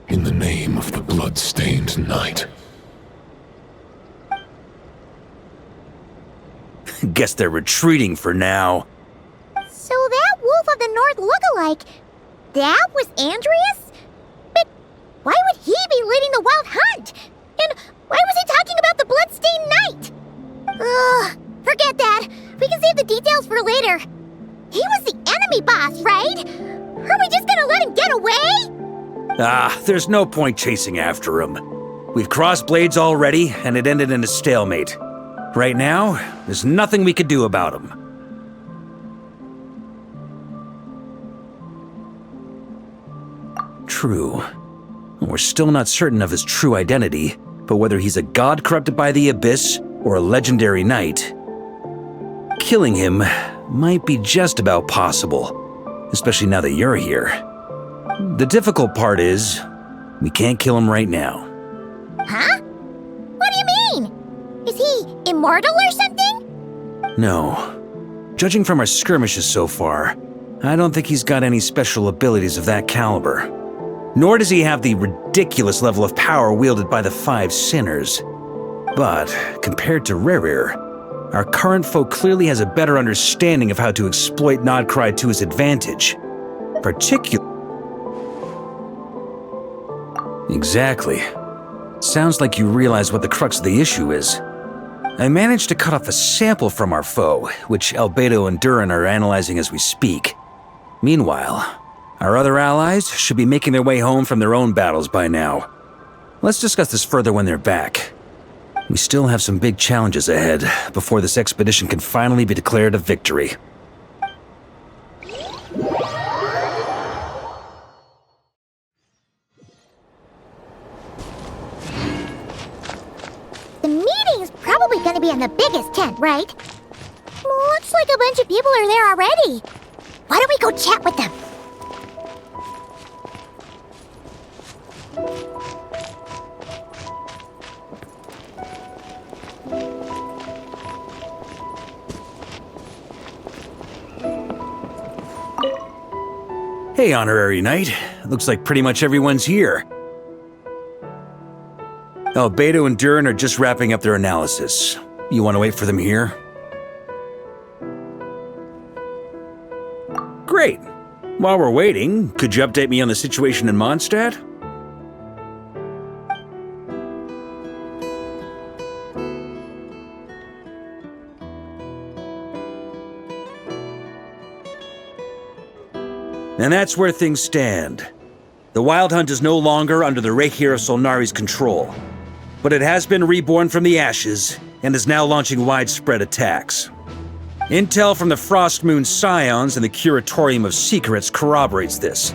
Speaker 10: In the name of the blood-stained knight.
Speaker 5: Guess they're retreating for now.
Speaker 1: So that Wolf of the North lookalike, that was Andreas? But why would he be leading the Wild Hunt? And why was he talking about the Bloodstained Knight? Ugh, forget that. We can save the details for later. He was the enemy boss, right? Are we just gonna let him get away?
Speaker 5: There's no point chasing after him. We've crossed blades already, and it ended in a stalemate. Right now, there's nothing we could do about him. True. We're still not certain of his true identity, but whether he's a god corrupted by the Abyss or a legendary knight, killing him might be just about possible, especially now that you're here. The difficult part is, we can't kill him right now.
Speaker 1: Huh? What do you mean? Is he immortal or something?
Speaker 5: No. Judging from our skirmishes so far, I don't think he's got any special abilities of that caliber. Nor does he have the ridiculous level of power wielded by the Five Sinners. But, compared to Rerir, our current foe clearly has a better understanding of how to exploit Nodcry to his advantage. Exactly. Sounds like you realize what the crux of the issue is. I managed to cut off a sample from our foe, which Albedo and Durin are analyzing as we speak. Meanwhile, our other allies should be making their way home from their own battles by now. Let's discuss this further when they're back. We still have some big challenges ahead before this expedition can finally be declared a victory.
Speaker 1: The meeting's probably gonna be in the biggest tent, right? Looks like a bunch of people are there already. Why don't we go chat with them?
Speaker 5: Hey, Honorary Knight. Looks like pretty much everyone's here. Albedo and Durin are just wrapping up their analysis. You want to wait for them here? Great. While we're waiting, could you update me on the situation in Mondstadt? And that's where things stand. The Wild Hunt is no longer under the Reikir of Solnari's control, but it has been reborn from the ashes and is now launching widespread attacks. Intel from the Frostmoon Scions and the Curatorium of Secrets corroborates this.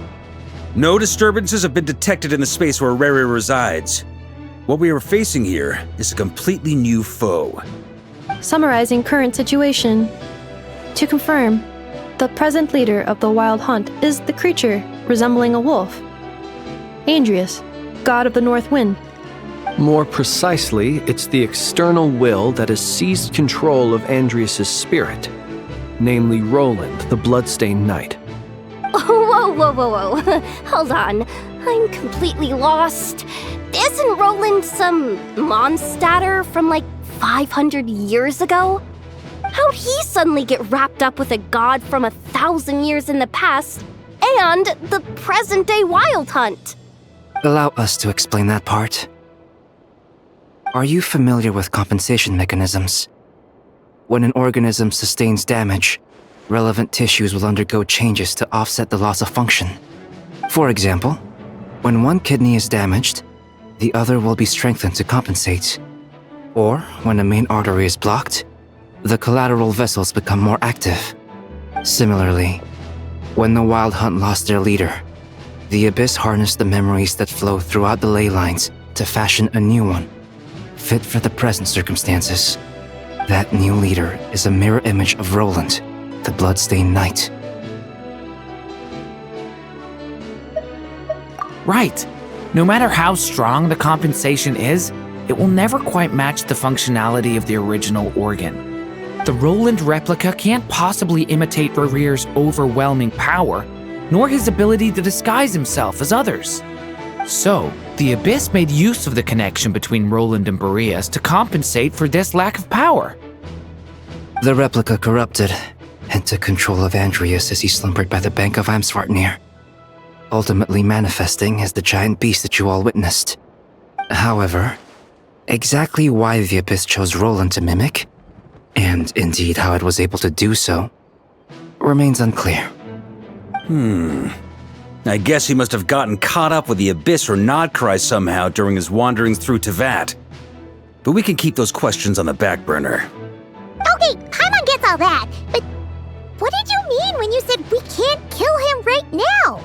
Speaker 5: No disturbances have been detected in the space where Rere resides. What we are facing here is a completely new foe.
Speaker 15: Summarizing current situation. To confirm, the present leader of the Wild Hunt is the creature resembling a wolf. Andrius, god of the North Wind.
Speaker 17: More precisely, it's the external will that has seized control of Andrius' spirit, namely Roland, the Bloodstained Knight.
Speaker 11: Whoa. Hold on. I'm completely lost. Isn't Roland some Mondstadter from like 500 years ago? How'd he suddenly get wrapped up with a god from 1,000 years in the past and the present-day Wild Hunt?
Speaker 18: Allow us to explain that part. Are you familiar with compensation mechanisms? When an organism sustains damage, relevant tissues will undergo changes to offset the loss of function. For example, when one kidney is damaged, the other will be strengthened to compensate. Or, when a main artery is blocked, the collateral vessels become more active. Similarly, when the Wild Hunt lost their leader, the Abyss harnessed the memories that flow throughout the ley lines to fashion a new one, fit for the present circumstances. That new leader is a mirror image of Roland, the Bloodstained Knight.
Speaker 19: Right. No matter how strong the compensation is, it will never quite match the functionality of the original organ. The Roland replica can't possibly imitate Rere's overwhelming power, nor his ability to disguise himself as others. So, the Abyss made use of the connection between Roland and Boreas to compensate for this lack of power.
Speaker 18: The replica corrupted and took control of Andrius as he slumbered by the bank of Amsvartnir, ultimately manifesting as the giant beast that you all witnessed. However, exactly why the Abyss chose Roland to mimic, and indeed how it was able to do so, remains unclear.
Speaker 5: I guess he must have gotten caught up with the Abyss or Nodcry somehow during his wanderings through Tevat. But we can keep those questions on the back burner.
Speaker 1: Okay, Paimon gets all that, but what did you mean when you said we can't kill him right now?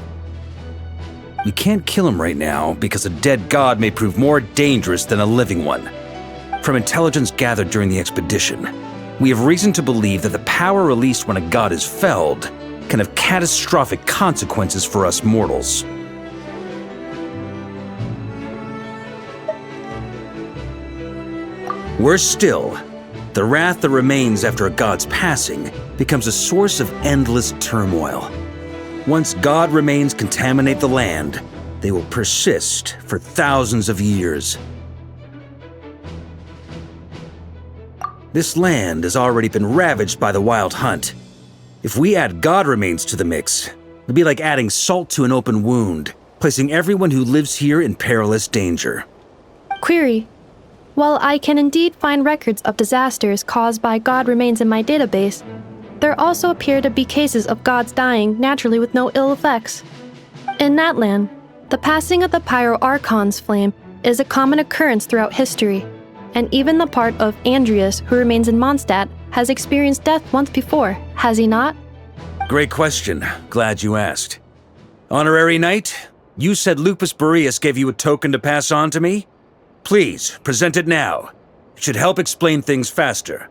Speaker 5: We can't kill him right now because a dead god may prove more dangerous than a living one. From intelligence gathered during the expedition, we have reason to believe that the power released when a god is felled can have catastrophic consequences for us mortals. Worse still, the wrath that remains after a god's passing becomes a source of endless turmoil. Once god remains contaminate the land, they will persist for thousands of years. This land has already been ravaged by the Wild Hunt. If we add god remains to the mix, it'd be like adding salt to an open wound, placing everyone who lives here in perilous danger.
Speaker 15: Query. While I can indeed find records of disasters caused by god remains in my database, there also appear to be cases of gods dying naturally with no ill effects. In that land, the passing of the Pyro-Archon's flame is a common occurrence throughout history, and even the part of Andrius who remains in Mondstadt has experienced death once before, has he not?
Speaker 5: Great question. Glad you asked. Honorary Knight, you said Lupus Boreas gave you a token to pass on to me? Please, present it now. It should help explain things faster.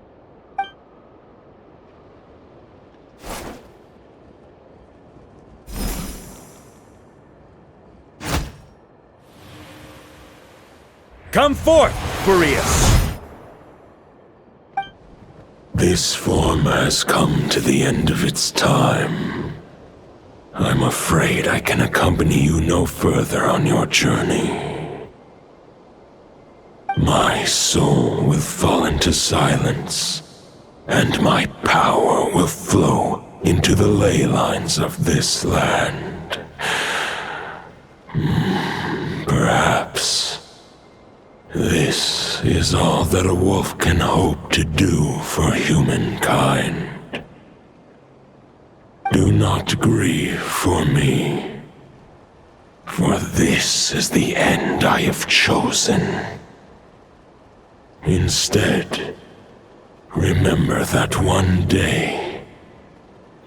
Speaker 5: Come forth, Boreas!
Speaker 10: This form has come to the end of its time. I'm afraid I can accompany you no further on your journey. My soul will fall into silence, and my power will flow into the ley lines of this land. Perhaps this is all that a wolf can hope to do for humankind. Do not grieve for me, for this is the end I have chosen. Instead, remember that one day,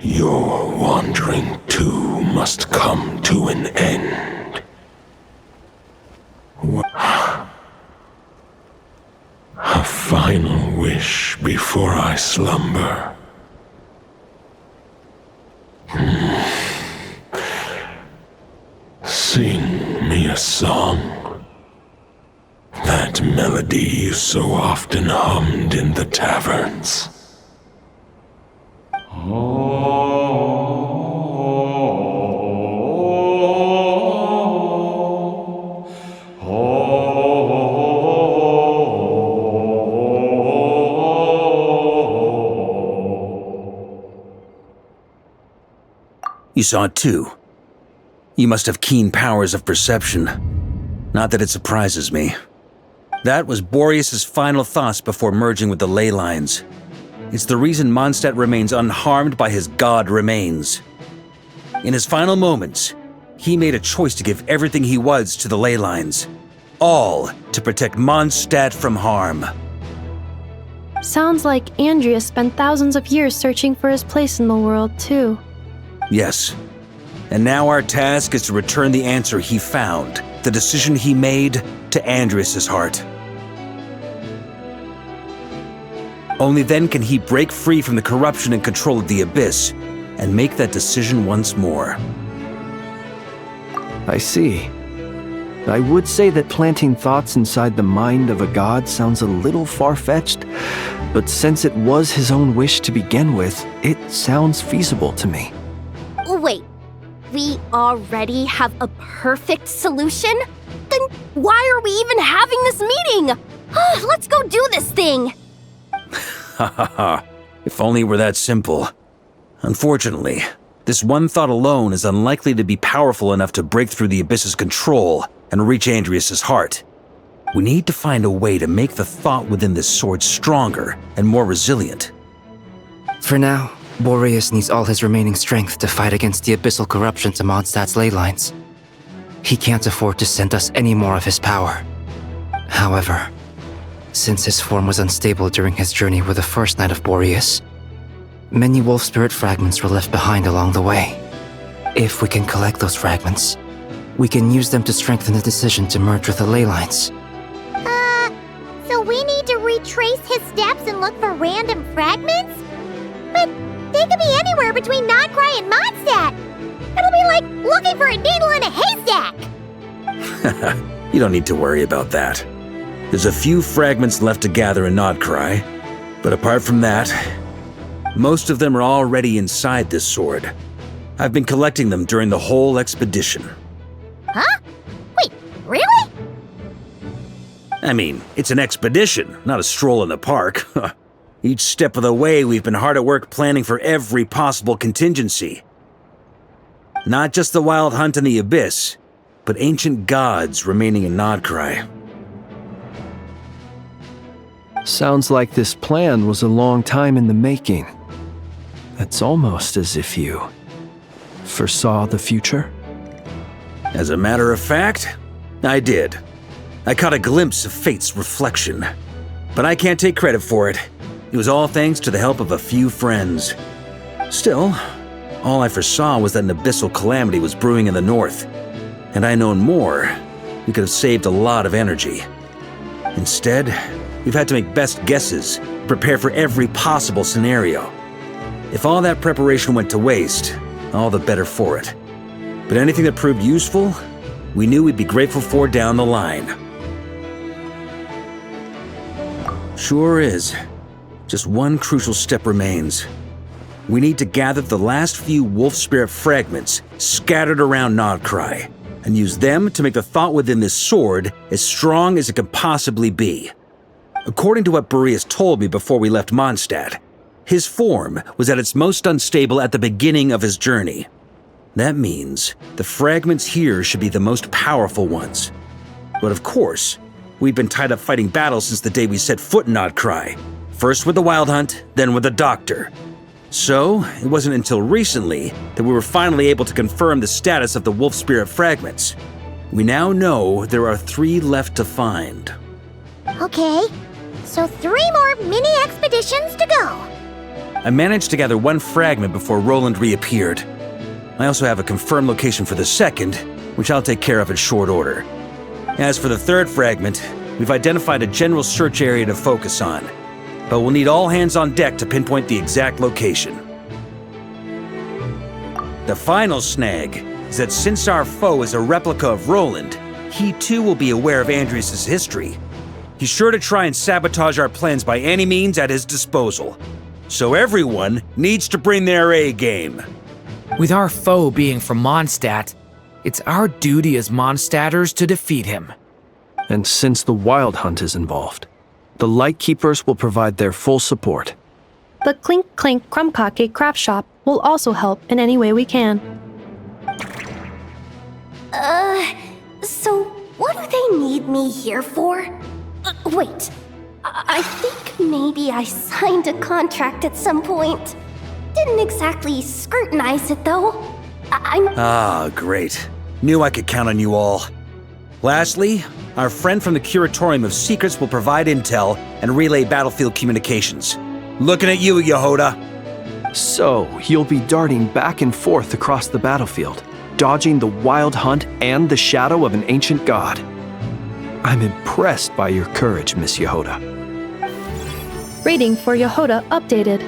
Speaker 10: your wandering too must come to an end. A final wish before I slumber. Sing me a song. That melody you so often hummed in the taverns.
Speaker 5: You saw it too. You must have keen powers of perception. Not that it surprises me. That was Boreas's final thoughts before merging with the ley lines. It's the reason Mondstadt remains unharmed by his god remains. In his final moments, he made a choice to give everything he was to the ley lines. All to protect Mondstadt from harm.
Speaker 15: Sounds like Andreas spent thousands of years searching for his place in the world, too.
Speaker 5: Yes. And now our task is to return the answer he found, the decision he made, to Andreas' heart. Only then can he break free from the corruption and control of the Abyss, and make that decision once more.
Speaker 17: I see. I would say that planting thoughts inside the mind of a god sounds a little far-fetched, but since it was his own wish to begin with, it sounds feasible to me.
Speaker 11: Wait, we already have a perfect solution? Then why are we even having this meeting? Let's go do this thing!
Speaker 5: Ha ha ha. If only it were that simple. Unfortunately, this one thought alone is unlikely to be powerful enough to break through the Abyss's control and reach Andreas' heart. We need to find a way to make the thought within this sword stronger and more resilient.
Speaker 18: For now, Boreas needs all his remaining strength to fight against the abyssal corruption to Mondstadt's ley lines. He can't afford to send us any more of his power. However, since his form was unstable during his journey with the first Knight of Boreas, many wolf spirit fragments were left behind along the way. If we can collect those fragments, we can use them to strengthen the decision to merge with the ley lines.
Speaker 1: So we need to retrace his steps and look for random fragments? But they could be anywhere between Nodcry and Mondstadt. It'll be like looking for a needle in a haystack.
Speaker 5: You don't need to worry about that. There's a few fragments left to gather in Nodcry, but apart from that, most of them are already inside this sword. I've been collecting them during the whole expedition.
Speaker 1: Huh? Wait, really?
Speaker 5: I mean, it's an expedition, not a stroll in the park. Each step of the way, we've been hard at work planning for every possible contingency. Not just the wild hunt in the Abyss, but ancient gods remaining in Nodcry.
Speaker 17: Sounds like this plan was a long time in the making. It's almost as if you foresaw the future.
Speaker 5: As a matter of fact, I did. I caught a glimpse of fate's reflection. But I can't take credit for it. It was all thanks to the help of a few friends. Still, all I foresaw was that an abyssal calamity was brewing in the north. Had I known more, we could have saved a lot of energy. Instead, we've had to make best guesses, prepare for every possible scenario. If all that preparation went to waste, all the better for it. But anything that proved useful, we knew we'd be grateful for down the line. Sure is. Just one crucial step remains. We need to gather the last few wolf spirit fragments scattered around Nodcry, and use them to make the thought within this sword as strong as it can possibly be. According to what Boreas told me before we left Mondstadt, his form was at its most unstable at the beginning of his journey. That means the fragments here should be the most powerful ones. But of course, we've been tied up fighting battles since the day we set foot in Nodcry. First with the Wild Hunt, then with the Doctor. So, it wasn't until recently that we were finally able to confirm the status of the wolf spirit fragments. We now know there are 3 left to find.
Speaker 1: Okay, so 3 more mini expeditions to go.
Speaker 5: I managed to gather 1 fragment before Roland reappeared. I also have a confirmed location for the second, which I'll take care of in short order. As for the 3rd fragment, we've identified a general search area to focus on, but we'll need all hands on deck to pinpoint the exact location. The final snag is that since our foe is a replica of Roland, he too will be aware of Andrias' history. He's sure to try and sabotage our plans by any means at his disposal. So everyone needs to bring their A game.
Speaker 19: With our foe being from Mondstadt, it's our duty as Mondstadters to defeat him.
Speaker 17: And since the Wild Hunt is involved, the Lightkeepers will provide their full support.
Speaker 15: The Clink Clink Krumkake craft shop will also help in any way we can.
Speaker 11: So what do they need me here for? Wait, I think maybe I signed a contract at some point. Didn't exactly scrutinize it though.
Speaker 5: Ah, great. Knew I could count on you all. Lastly, our friend from the Curatorium of Secrets will provide intel and relay battlefield communications. Looking at you, Yehoda.
Speaker 17: So, you'll be darting back and forth across the battlefield, dodging the Wild Hunt and the shadow of an ancient god. I'm impressed by your courage, Miss Yehoda.
Speaker 15: Rating for Yehoda updated.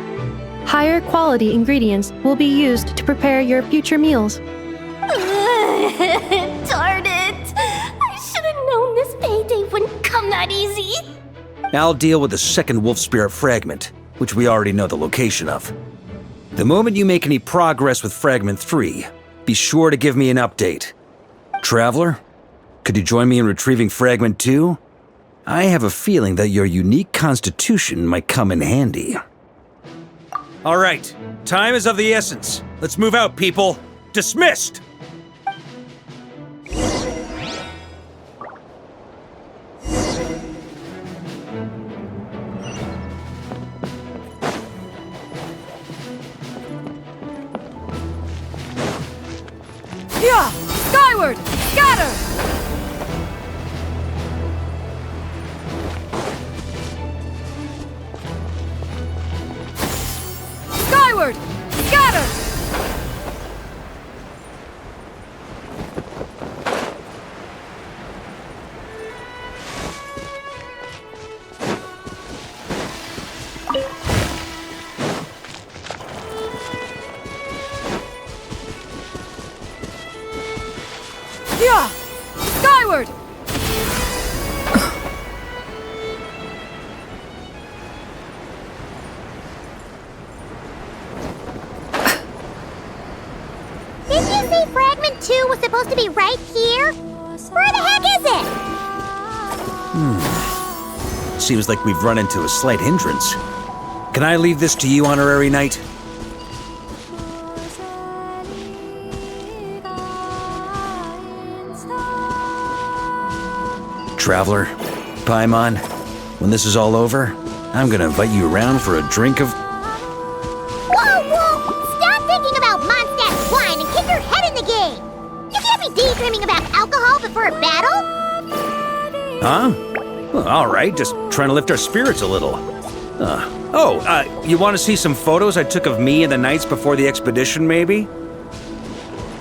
Speaker 15: Higher quality ingredients will be used to prepare your future meals.
Speaker 11: Darn it! I should have known this payday wouldn't come that easy.
Speaker 5: I'll deal with the second wolf spirit fragment, which we already know the location of. The moment you make any progress with Fragment 3, be sure to give me an update. Traveler, could you join me in retrieving Fragment 2? I have a feeling that your unique constitution might come in handy. All right, time is of the essence. Let's move out, people. Dismissed!
Speaker 2: Yeah! Skyward! Scatter! Skyward! Scatter! Yeah! Skyward!
Speaker 1: Didn't you say Fragment 2 was supposed to be right here? Where the heck is it?
Speaker 5: Seems like we've run into a slight hindrance. Can I leave this to you, Honorary Knight? Traveler, Paimon, when this is all over, I'm gonna invite you around for a drink of...
Speaker 1: Whoa, whoa! Stop thinking about Mondstadt wine and keep your head in the game! You can't be daydreaming about alcohol before a battle!
Speaker 5: Huh? Well, all right, just trying to lift our spirits a little. You want to see some photos I took of me and the knights before the expedition, maybe?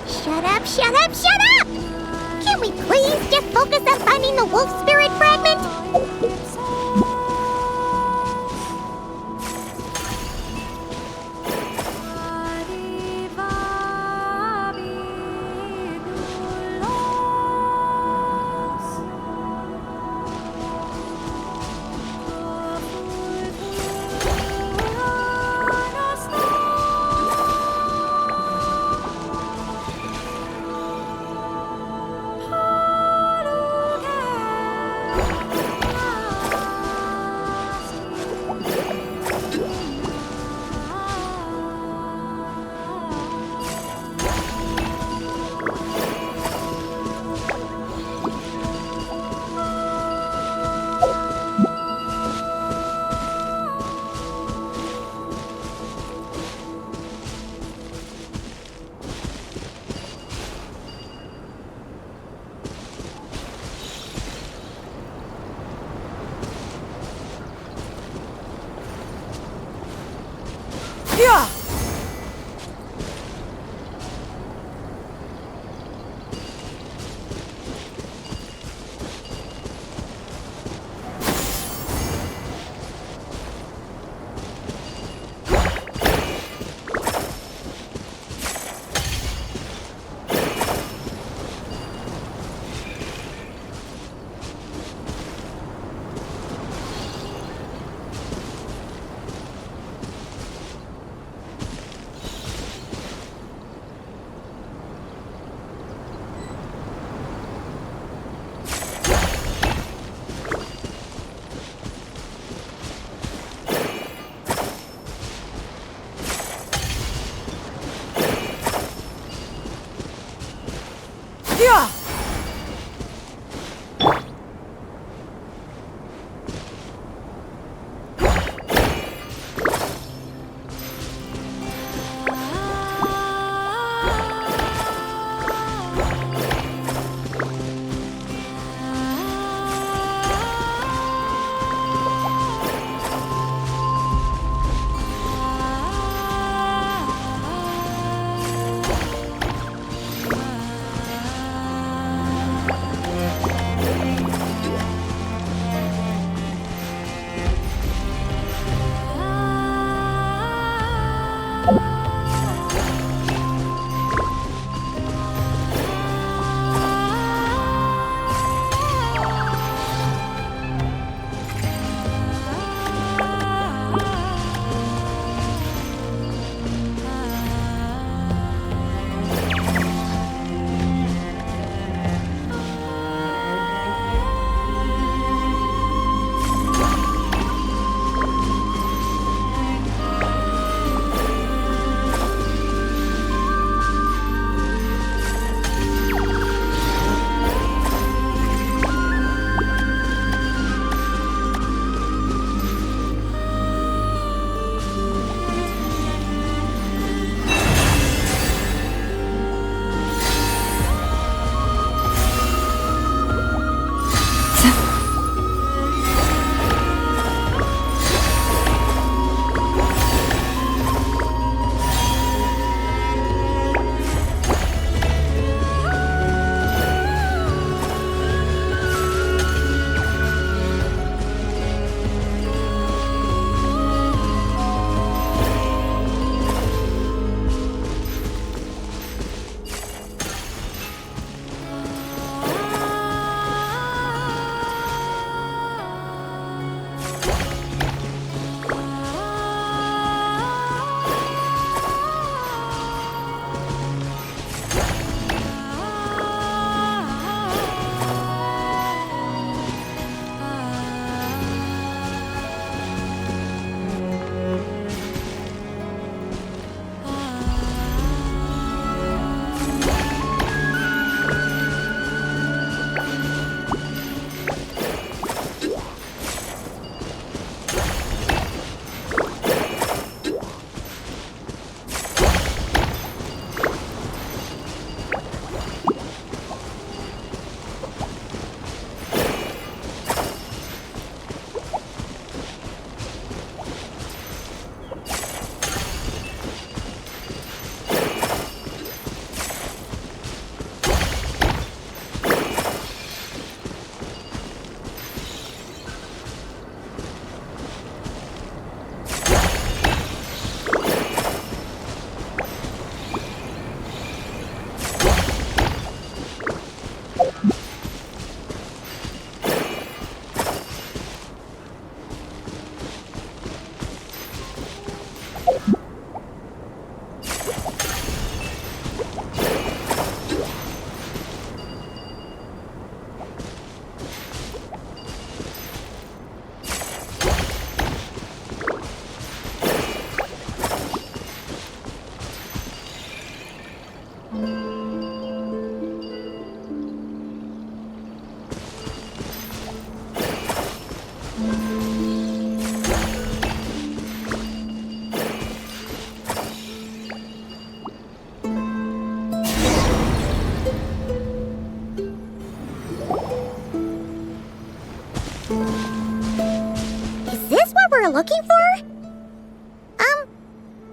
Speaker 1: Shut up, shut up, shut up! Can we please just focus on finding the wolf spirit fragment?
Speaker 2: Yeah!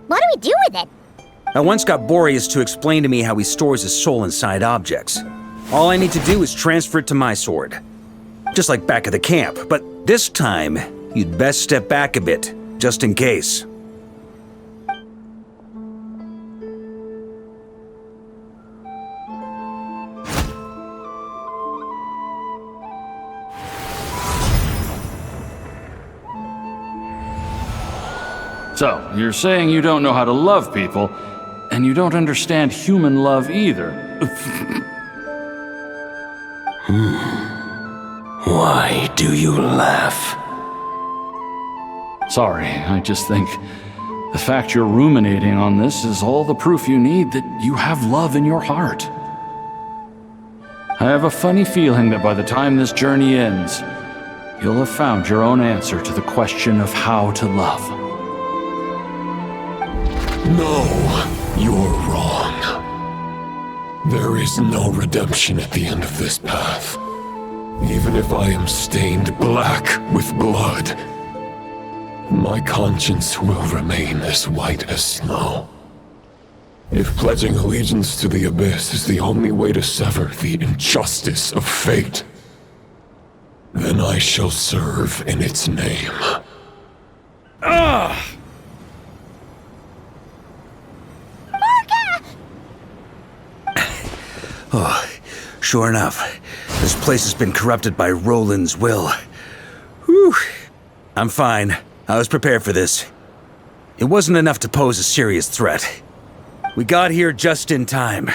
Speaker 1: what do we do with it?
Speaker 5: I once got Boreas to explain to me how he stores his soul inside objects. All I need to do is transfer it to my sword. Just like back at the camp, but this time, you'd best step back a bit, just in case.
Speaker 9: So, you're saying you don't know how to love people, and you don't understand human love either.
Speaker 10: Why do you laugh?
Speaker 9: Sorry, I just think the fact you're ruminating on this is all the proof you need that you have love in your heart. I have a funny feeling that by the time this journey ends, you'll have found your own answer to the question of how to love.
Speaker 10: No, you're wrong. There is no redemption at the end of this path. Even if I am stained black with blood, my conscience will remain as white as snow. If pledging allegiance to the Abyss is the only way to sever the injustice of fate, then I shall serve in its name.
Speaker 5: Ugh! Oh, sure enough, this place has been corrupted by Roland's will. Whew. I'm fine. I was prepared for this. It wasn't enough to pose a serious threat. We got here just in time.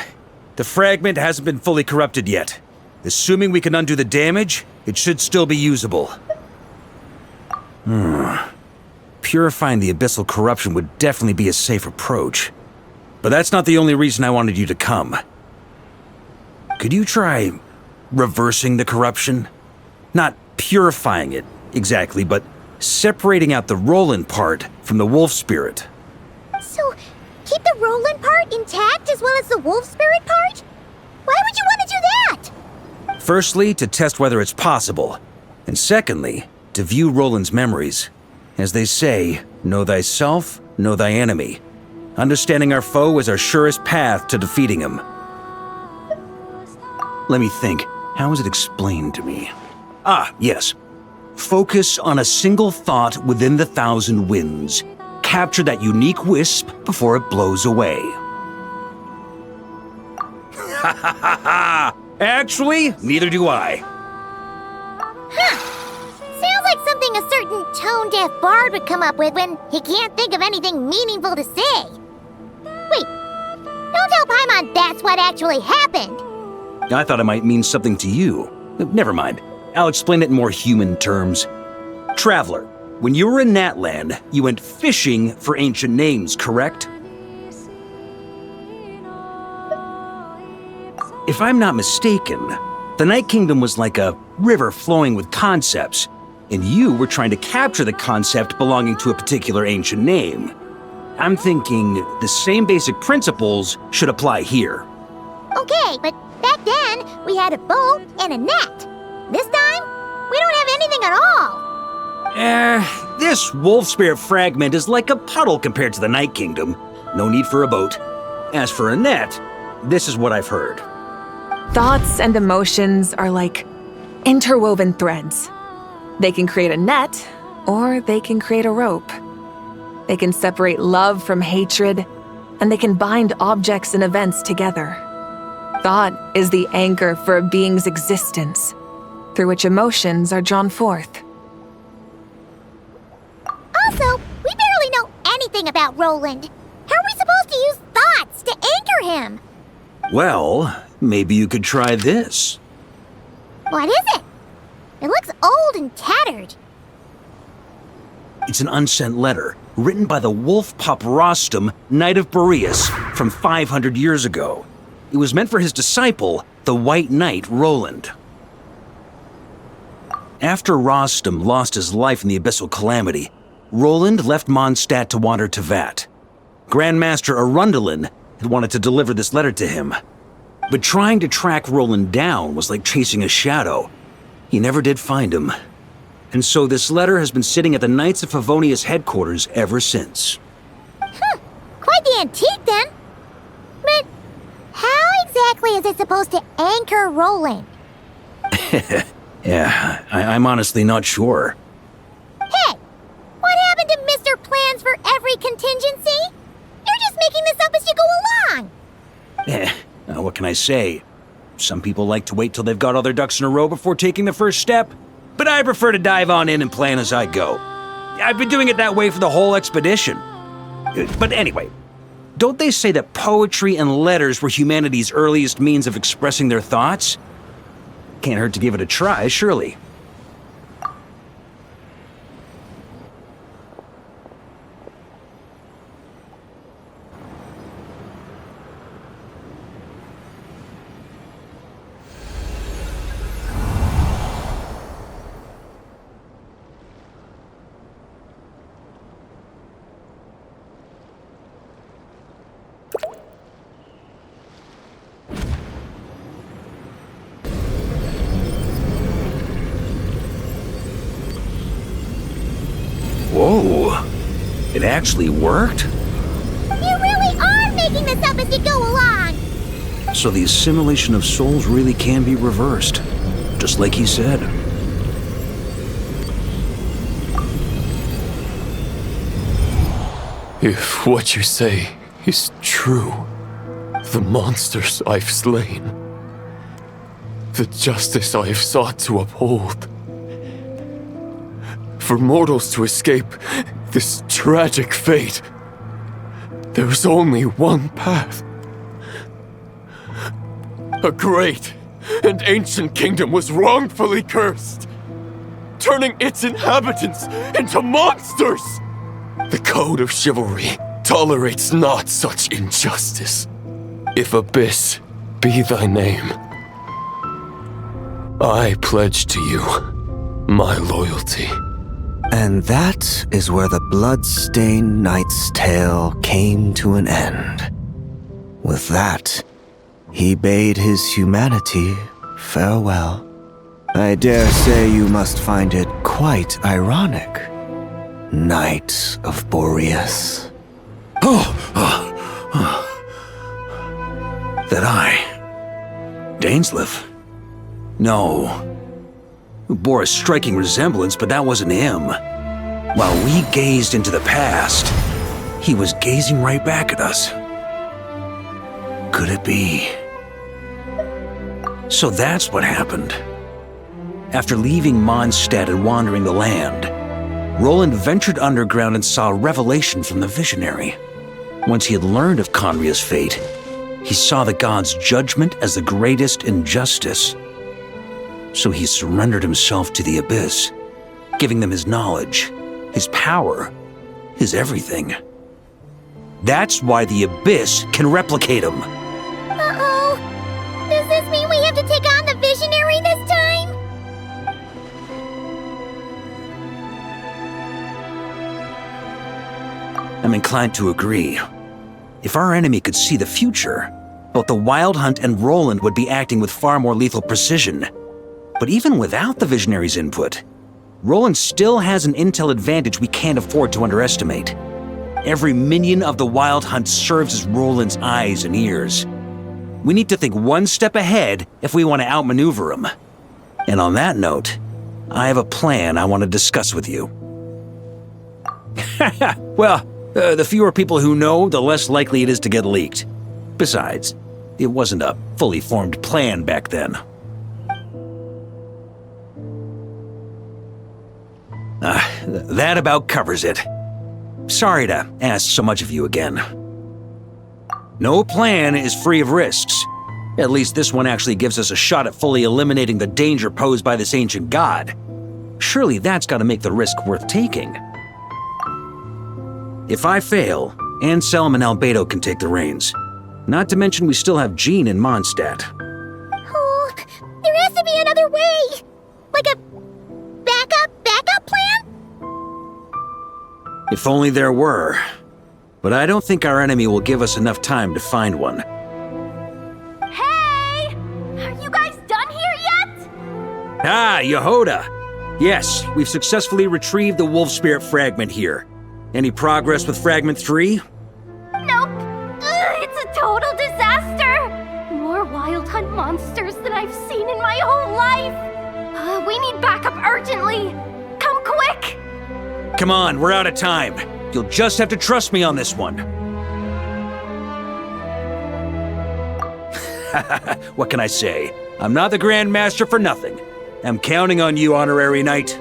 Speaker 5: The fragment hasn't been fully corrupted yet. Assuming we can undo the damage, it should still be usable. Purifying the abyssal corruption would definitely be a safe approach. But that's not the only reason I wanted you to come. Could you try reversing the corruption? Not purifying it, exactly, but separating out the Roland part from the wolf spirit.
Speaker 1: So, keep the Roland part intact as well as the wolf spirit part? Why would you want to do that?
Speaker 5: Firstly, to test whether it's possible. And secondly, to view Roland's memories. As they say, know thyself, know thy enemy. Understanding our foe is our surest path to defeating him. Let me think. How was it explained to me? Ah, yes. Focus on a single thought within the 1,000 winds. Capture that unique wisp before it blows away. Ha ha ha ha! Actually, neither do I.
Speaker 1: Sounds like something a certain tone-deaf bard would come up with when he can't think of anything meaningful to say. Wait, don't tell Paimon that's what actually happened.
Speaker 5: I thought it might mean something to you. Never mind. I'll explain it in more human terms. Traveler, when you were in Natland, you went fishing for ancient names, correct? If I'm not mistaken, the Night Kingdom was like a river flowing with concepts, and you were trying to capture the concept belonging to a particular ancient name. I'm thinking the same basic principles should apply here.
Speaker 1: Okay, but back then, we had a boat and a net. This time, we don't have anything at all.
Speaker 5: This wolf spirit fragment is like a puddle compared to the Night Kingdom. No need for a boat. As for a net, this is what I've heard.
Speaker 20: Thoughts and emotions are like interwoven threads. They can create a net, or they can create a rope. They can separate love from hatred, and they can bind objects and events together. Thought is the anchor for a being's existence, through which emotions are drawn forth.
Speaker 1: Also, we barely know anything about Roland. How are we supposed to use thoughts to anchor him?
Speaker 5: Well, maybe you could try this.
Speaker 1: What is it? It looks old and tattered.
Speaker 5: It's an unsent letter, written by the wolf pup Rostam, Knight of Boreas, from 500 years ago. It was meant for his disciple, the White Knight Roland. After Rostam lost his life in the Abyssal Calamity, Roland left Mondstadt to wander to Vat. Grandmaster Arundelen had wanted to deliver this letter to him. But trying to track Roland down was like chasing a shadow. He never did find him. And so this letter has been sitting at the Knights of Favonius headquarters ever since.
Speaker 1: like the antique then. But how exactly is it supposed to anchor Roland?
Speaker 5: Yeah, I'm honestly not sure.
Speaker 1: Hey, what happened to Mr. Plans for every contingency? You're just making this up as you go along.
Speaker 5: What can I say? Some people like to wait till they've got all their ducks in a row before taking the first step, but I prefer to dive on in and plan as I go. I've been doing it that way for the whole expedition. But anyway, don't they say that poetry and letters were humanity's earliest means of expressing their thoughts? Can't hurt to give it a try, surely. Whoa, it actually worked?
Speaker 1: You really are making this up as you go along.
Speaker 5: So the assimilation of souls really can be reversed, just like he said.
Speaker 10: If what you say is true, the monsters I've slain, the justice I have sought to uphold, for mortals to escape this tragic fate, there's only one path. A great and ancient kingdom was wrongfully cursed, turning its inhabitants into monsters. The code of chivalry tolerates not such injustice. If Abyss be thy name, I pledge to you my loyalty.
Speaker 6: And that is where the blood-stained knight's tale came to an end. With that, he bade his humanity farewell. I dare say you must find it quite ironic, Knight of Boreas.
Speaker 5: That I... Dainsleif? No. Bore a striking resemblance, but that wasn't him. While we gazed into the past, he was gazing right back at us. Could it be? So that's what happened. After leaving Mondstadt and wandering the land, Roland ventured underground and saw a revelation from the visionary. Once he had learned of Conria's fate, he saw the gods' judgment as the greatest injustice. So he surrendered himself to the Abyss, giving them his knowledge, his power, his everything. That's why the Abyss can replicate him.
Speaker 1: Uh-oh. Does this mean we have to take on the Visionary this time?
Speaker 5: I'm inclined to agree. If our enemy could see the future, both the Wild Hunt and Roland would be acting with far more lethal precision. But even without the Visionary's input, Roland still has an intel advantage we can't afford to underestimate. Every minion of the Wild Hunt serves as Roland's eyes and ears. We need to think one step ahead if we want to outmaneuver him. And on that note, I have a plan I want to discuss with you. Well, the fewer people who know, the less likely it is to get leaked. Besides, it wasn't a fully formed plan back then. That about covers it. Sorry to ask so much of you again. No plan is free of risks. At least this one actually gives us a shot at fully eliminating the danger posed by this ancient god. Surely that's got to make the risk worth taking. If I fail, Anselm and Albedo can take the reins. Not to mention we still have Jean in Mondstadt.
Speaker 1: Oh, there has to be another way! Like a backup plan?
Speaker 5: If only there were. But I don't think our enemy will give us enough time to find one.
Speaker 11: Hey! Are you guys done here yet?
Speaker 5: Ah, Yehoda! Yes, we've successfully retrieved the Wolf Spirit fragment here. Any progress with Fragment 3?
Speaker 11: Nope. hunt monsters than I've seen in my whole life. We need backup urgently. Come quick!
Speaker 5: Come on, we're out of time. You'll just have to trust me on this one. What can I say? I'm not the Grand Master for nothing. I'm counting on you, Honorary Knight.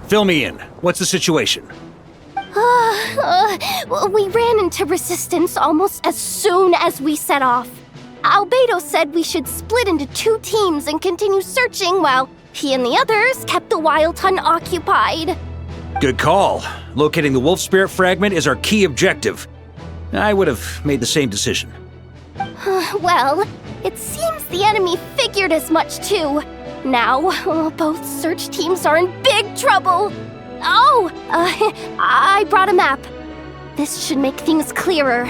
Speaker 5: Fill me in. What's the situation?
Speaker 11: We ran into resistance almost as soon as we set off. Albedo said we should split into 2 teams and continue searching while he and the others kept the Wild Hunt occupied.
Speaker 5: Good call. Locating the wolf spirit fragment is our key objective. I would have made the same decision.
Speaker 11: Well, it seems the enemy figured as much too. Now, both search teams are in big trouble. Oh, I brought a map. This should make things clearer.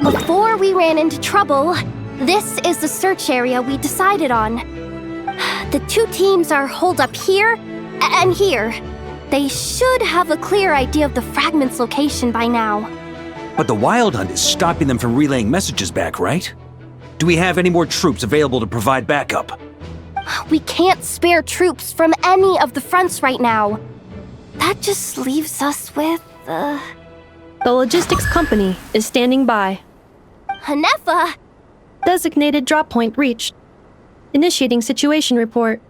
Speaker 11: Before we ran into trouble, this is the search area we decided on. The 2 teams are holed up here and here. They should have a clear idea of the fragment's location by now.
Speaker 5: But the Wild Hunt is stopping them from relaying messages back, right? Do we have any more troops available to provide backup?
Speaker 11: We can't spare troops from any of the fronts right now. That just leaves us with,
Speaker 15: The logistics company is standing by.
Speaker 11: Hanefa!
Speaker 15: Designated drop point reached. Initiating situation report.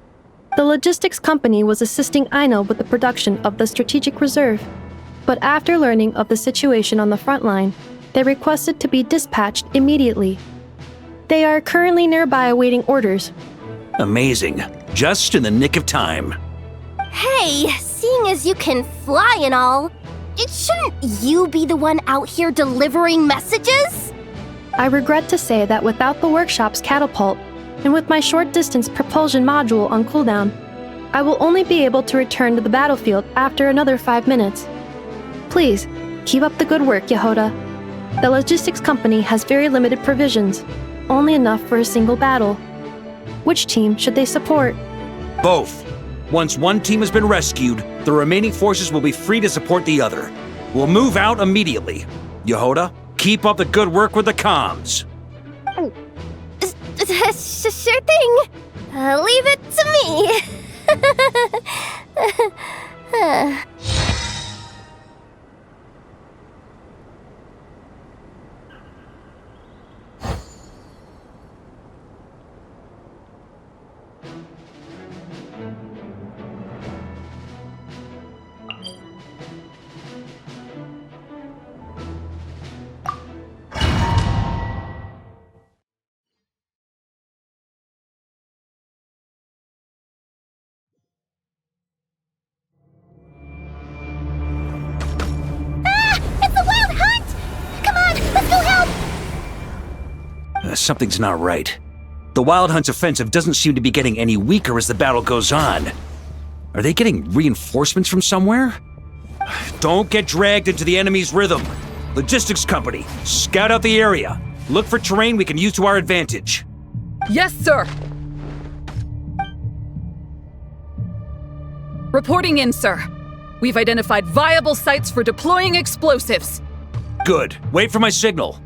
Speaker 15: The logistics company was assisting Aino with the production of the strategic reserve. But after learning of the situation on the front line, they requested to be dispatched immediately. They are currently nearby awaiting orders.
Speaker 5: Amazing. Just in the nick of time.
Speaker 11: Hey, seeing as you can fly and all, shouldn't you be the one out here delivering messages?
Speaker 15: I regret to say that without the workshop's catapult, and with my short-distance propulsion module on cooldown, I will only be able to return to the battlefield after another 5 minutes. Please, keep up the good work, Yehoda. The logistics company has very limited provisions, only enough for a single battle. Which team should they support?
Speaker 5: Both. Once one team has been rescued, the remaining forces will be free to support the other. We'll move out immediately. Yehoda, keep up the good work with the comms.
Speaker 11: Sure thing. Leave it to me.
Speaker 5: Something's not right. The Wild Hunt's offensive doesn't seem to be getting any weaker as the battle goes on. Are they getting reinforcements from somewhere? Don't get dragged into the enemy's rhythm. Logistics company, scout out the area. Look for terrain we can use to our advantage.
Speaker 2: Yes, sir. Reporting in, sir. We've identified viable sites for deploying explosives.
Speaker 5: Good. Wait for my signal.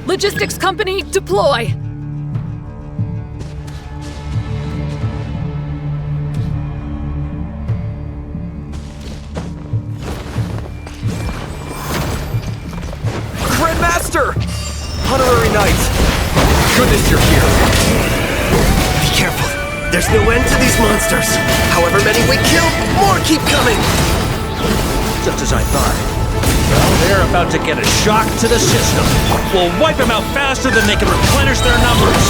Speaker 2: Logistics company, deploy!
Speaker 7: Grandmaster! Honorary Knight! Goodness you're here!
Speaker 8: Be careful. There's no end to these monsters. However many we kill, more keep coming!
Speaker 5: Just as I thought. Well, they're about to get a shock to the system. We'll wipe them out faster than they can replenish their numbers.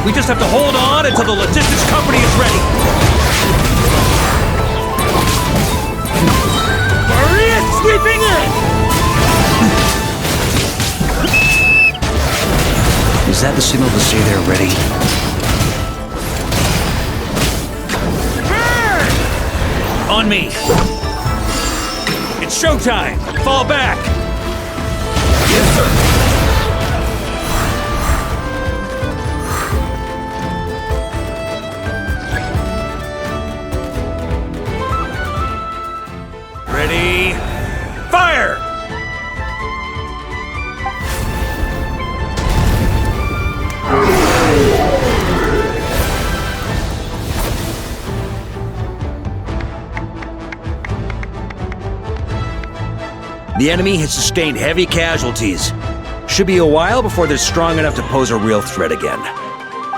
Speaker 5: We just have to hold on until the logistics company is ready. Maria sweeping in! Is that the signal to say they're ready? On me! It's showtime! Fall back! Yes, sir! Ready? Fire! The enemy has sustained heavy casualties. Should be a while before they're strong enough to pose a real threat again.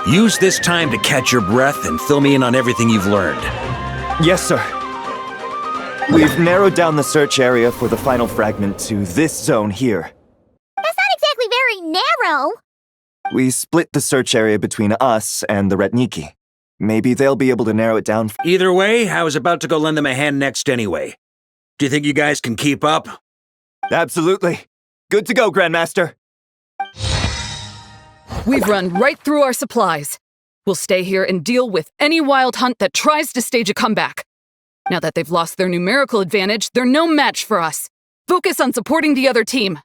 Speaker 5: Use this time to catch your breath and fill me in on everything you've learned.
Speaker 21: Yes, sir. We've narrowed down the search area for the final fragment to this zone here.
Speaker 1: That's not exactly very narrow.
Speaker 21: We split the search area between us and the Retniki. Maybe they'll be able to narrow it down.
Speaker 5: Either way, I was about to go lend them a hand next anyway. Do you think you guys can keep up?
Speaker 21: Absolutely. Good to go, Grandmaster.
Speaker 2: We've run right through our supplies. We'll stay here and deal with any wild hunt that tries to stage a comeback. Now that they've lost their numerical advantage, they're no match for us. Focus on supporting the other team.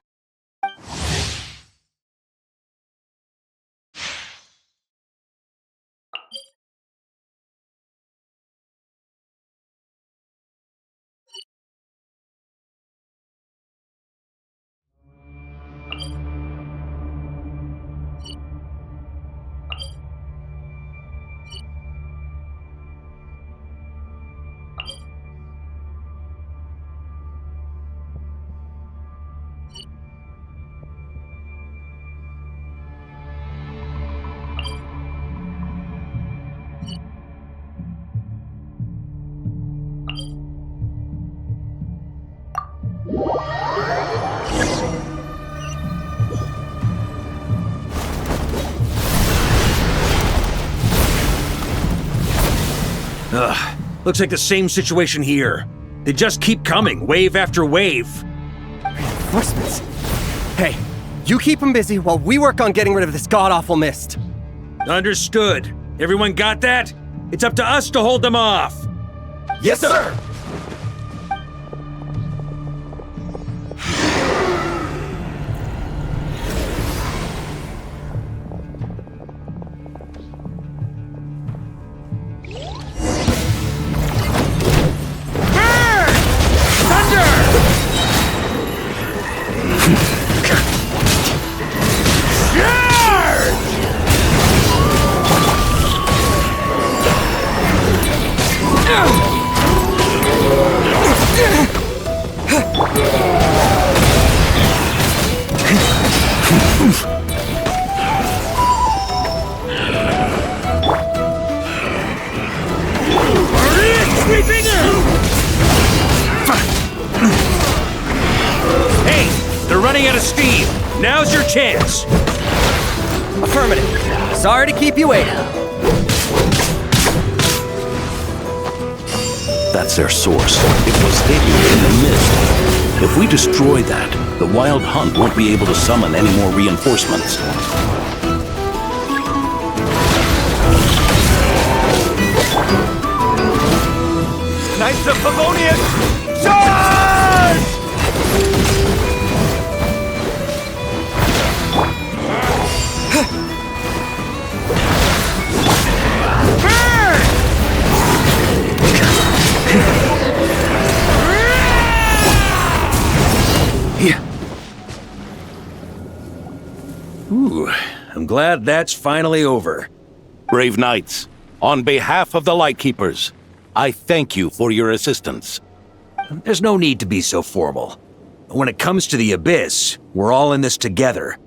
Speaker 5: Ugh, looks like the same situation here. They just keep coming, wave after wave.
Speaker 22: Reinforcements? Hey, you keep them busy while we work on getting rid of this god-awful mist.
Speaker 5: Understood. Everyone got that? It's up to us to hold them off.
Speaker 22: Yes, sir!
Speaker 5: Hey, they're running out of steam. Now's your chance.
Speaker 22: Affirmative. Sorry to keep you waiting.
Speaker 23: That's their source. It was hidden in the mist. If we destroy that, the Wild Hunt won't be able to summon any more reinforcements.
Speaker 21: Knights of Favonius, charge!
Speaker 5: Ooh, I'm glad that's finally over.
Speaker 23: Brave Knights, on behalf of the Lightkeepers, I thank you for your assistance.
Speaker 5: There's no need to be so formal. When it comes to the Abyss, we're all in this together.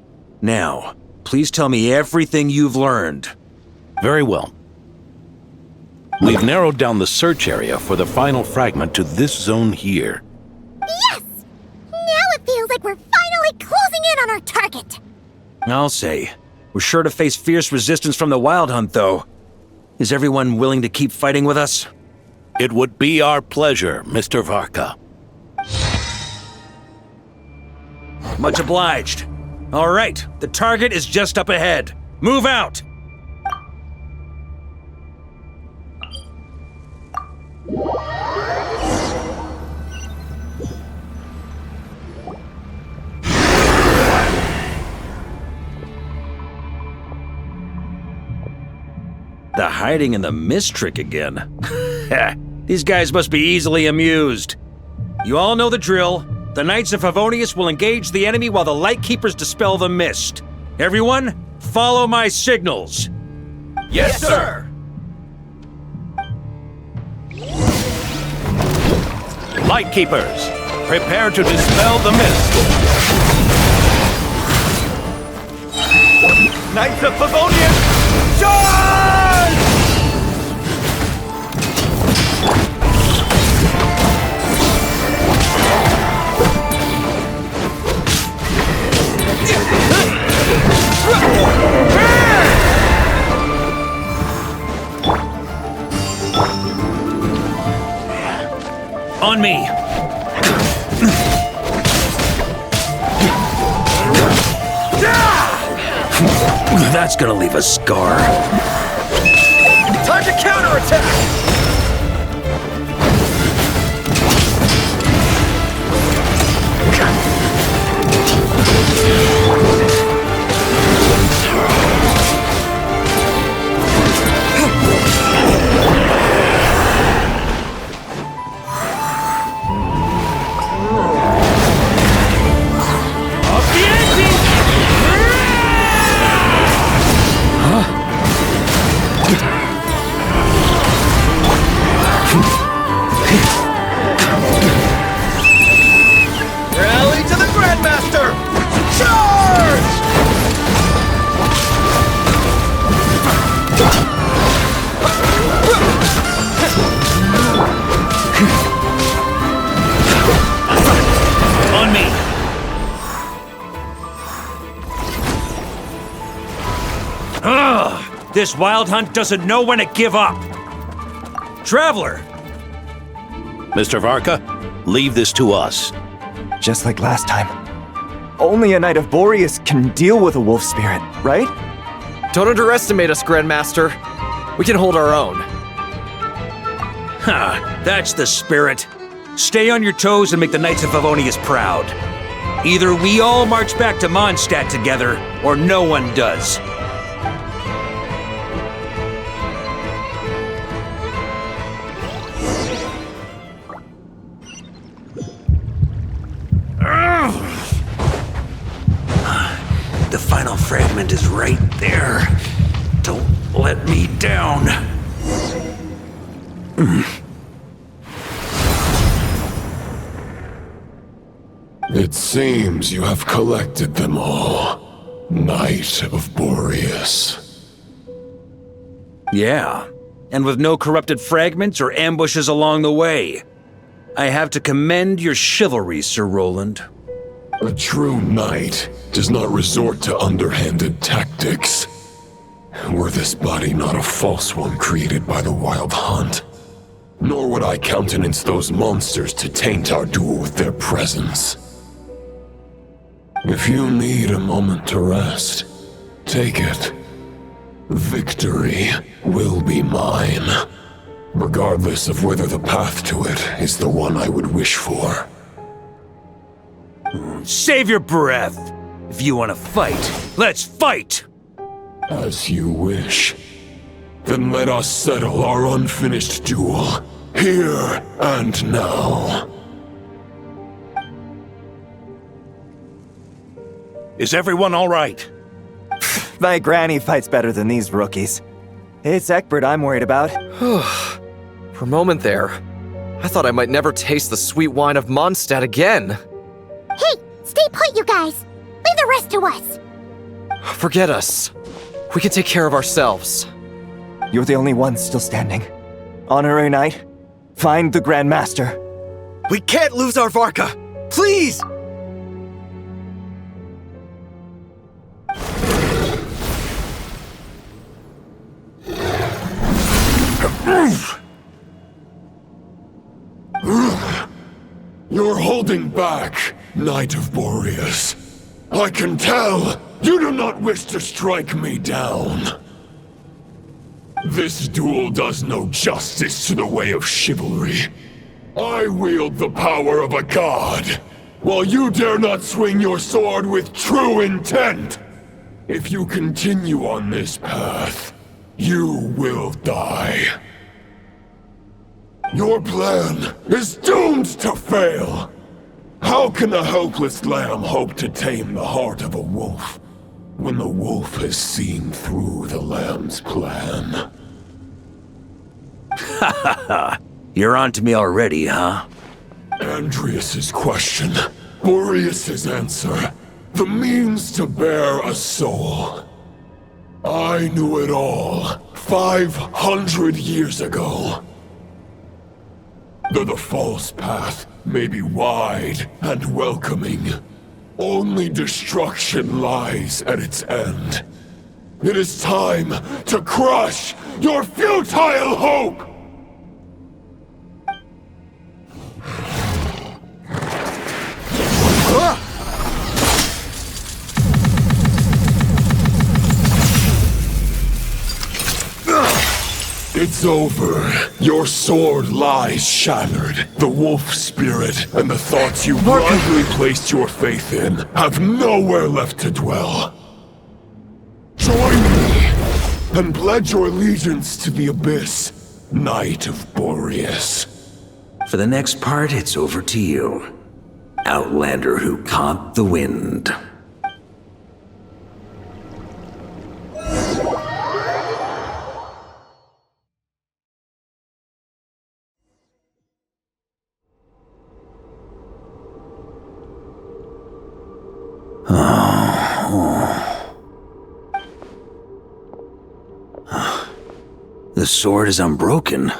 Speaker 5: Now, please tell me everything you've learned.
Speaker 23: Very well. We've narrowed down the search area for the final fragment to this zone here.
Speaker 1: Yes! Now if like we're finally closing in on our target.
Speaker 5: I'll say. We're sure to face fierce resistance from the Wild Hunt, though. Is everyone willing to keep fighting with us?
Speaker 23: It would be our pleasure, Mr. Varka.
Speaker 5: Much obliged. All right, the target is just up ahead. Move out! The hiding in the mist trick again. These guys must be easily amused. You all know the drill. The Knights of Favonius will engage the enemy while the Lightkeepers dispel the mist. Everyone, follow my signals.
Speaker 7: Yes, sir!
Speaker 23: Lightkeepers, prepare to dispel the mist.
Speaker 21: Knights of Favonius, charge!
Speaker 5: On me! That's gonna leave a scar.
Speaker 7: Time to counterattack!
Speaker 21: Rally to the Grandmaster! Charge!
Speaker 5: On me! Ugh! This Wild Hunt doesn't know when to give up! Traveler!
Speaker 23: Mr. Varka, leave this to us.
Speaker 21: Just like last time. Only a Knight of Boreas can deal with a wolf spirit, right?
Speaker 7: Don't underestimate us, Grandmaster. We can hold our own.
Speaker 5: Ha! That's the spirit. Stay on your toes and make the Knights of Favonius proud. Either we all march back to Mondstadt together, or no one does. The final fragment is right there. Don't let me down.
Speaker 10: It seems you have collected them all, Knight of Boreas.
Speaker 5: Yeah, and with no corrupted fragments or ambushes along the way. I have to commend your chivalry, Sir Roland.
Speaker 10: A true knight does not resort to underhanded tactics. Were this body not a false one created by the Wild Hunt, nor would I countenance those monsters to taint our duel with their presence. If you need a moment to rest, take it. Victory will be mine, regardless of whether the path to it is the one I would wish for.
Speaker 5: Save your breath! If you want to fight, let's fight!
Speaker 10: As you wish. Then let us settle our unfinished duel, here and now.
Speaker 23: Is everyone all right?
Speaker 21: My granny fights better than these rookies. It's Egbert I'm worried about.
Speaker 7: For a moment there, I thought I might never taste the sweet wine of Mondstadt again.
Speaker 1: Hey, stay put, you guys. Leave the rest to us.
Speaker 7: Forget us. We can take care of ourselves.
Speaker 21: You're the only one still standing. Honorary Knight, find the Grand Master.
Speaker 8: We can't lose our Varka! Please!
Speaker 10: holding back, Knight of Boreas. I can tell you do not wish to strike me down. This duel does no justice to the way of chivalry. I wield the power of a god, while you dare not swing your sword with true intent. If you continue on this path, you will die. Your plan is doomed to fail. How can a helpless lamb hope to tame the heart of a wolf when the wolf has seen through the lamb's plan?
Speaker 5: Ha ha ha! You're on to me already, huh?
Speaker 10: Andreas's question, Boreas's answer, the means to bear a soul. I knew it all 500 years ago. Though the false path may be wide and welcoming, only destruction lies at its end. It is time to crush your futile hope! It's over. Your sword lies shattered. The wolf spirit and the thoughts you blindly placed your faith in have nowhere left to dwell. Join me and pledge your allegiance to the abyss, Knight of Boreas.
Speaker 5: For the next part, it's over to you. Outlander who caught the wind. The sword is unbroken,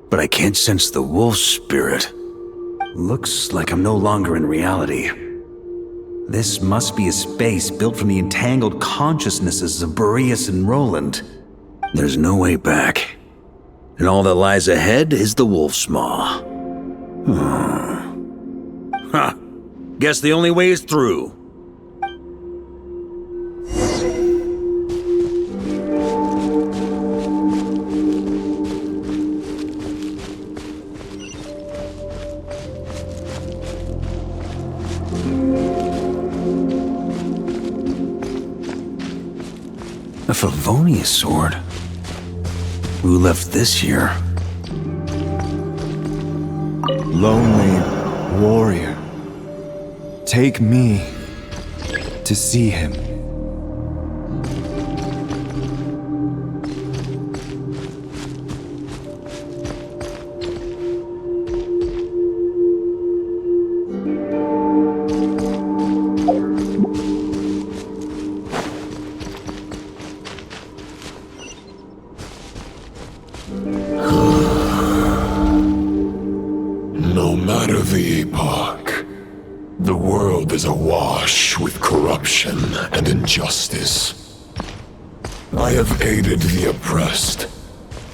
Speaker 5: but I can't sense the wolf spirit. Looks like I'm no longer in reality. This must be a space built from the entangled consciousnesses of Boreas and Roland. There's no way back, and all that lies ahead is the wolf's maw. Huh. Guess the only way is through. A Favonius sword? Who left this here?
Speaker 6: Lonely warrior, take me to see him.
Speaker 10: No matter the epoch, the world is awash with corruption and injustice. I have aided the oppressed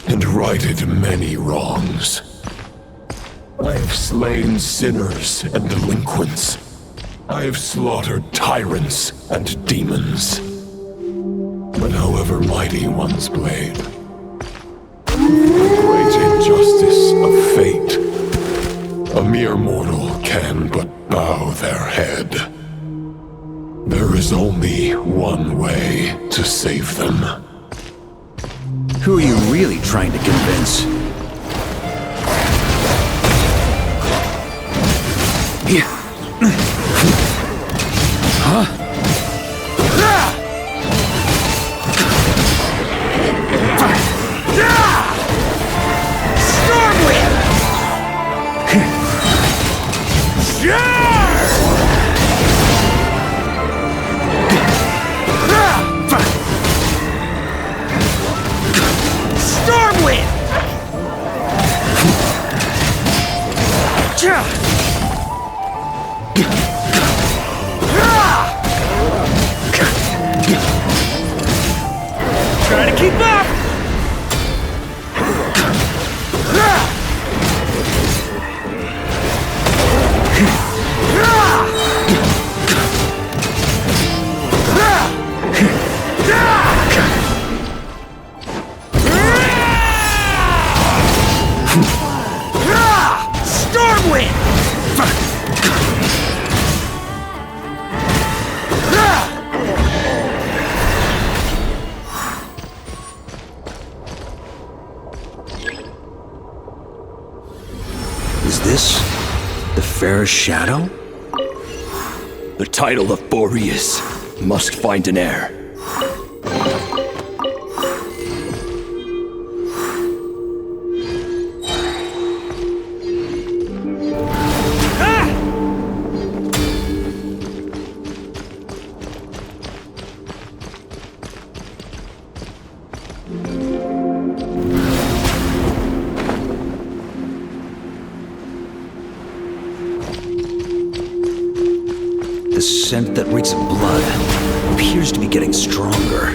Speaker 10: and righted many wrongs. I have slain sinners and delinquents. I have slaughtered tyrants and demons. But however mighty one's blade, the great injustice of fate, a mere mortal can but bow their head. There is only one way to save them.
Speaker 5: Who are you really trying to convince? Huh?
Speaker 23: fairest shadow?
Speaker 12: The title of Boreas must find an heir.
Speaker 5: The scent that reeks of blood appears to be getting stronger.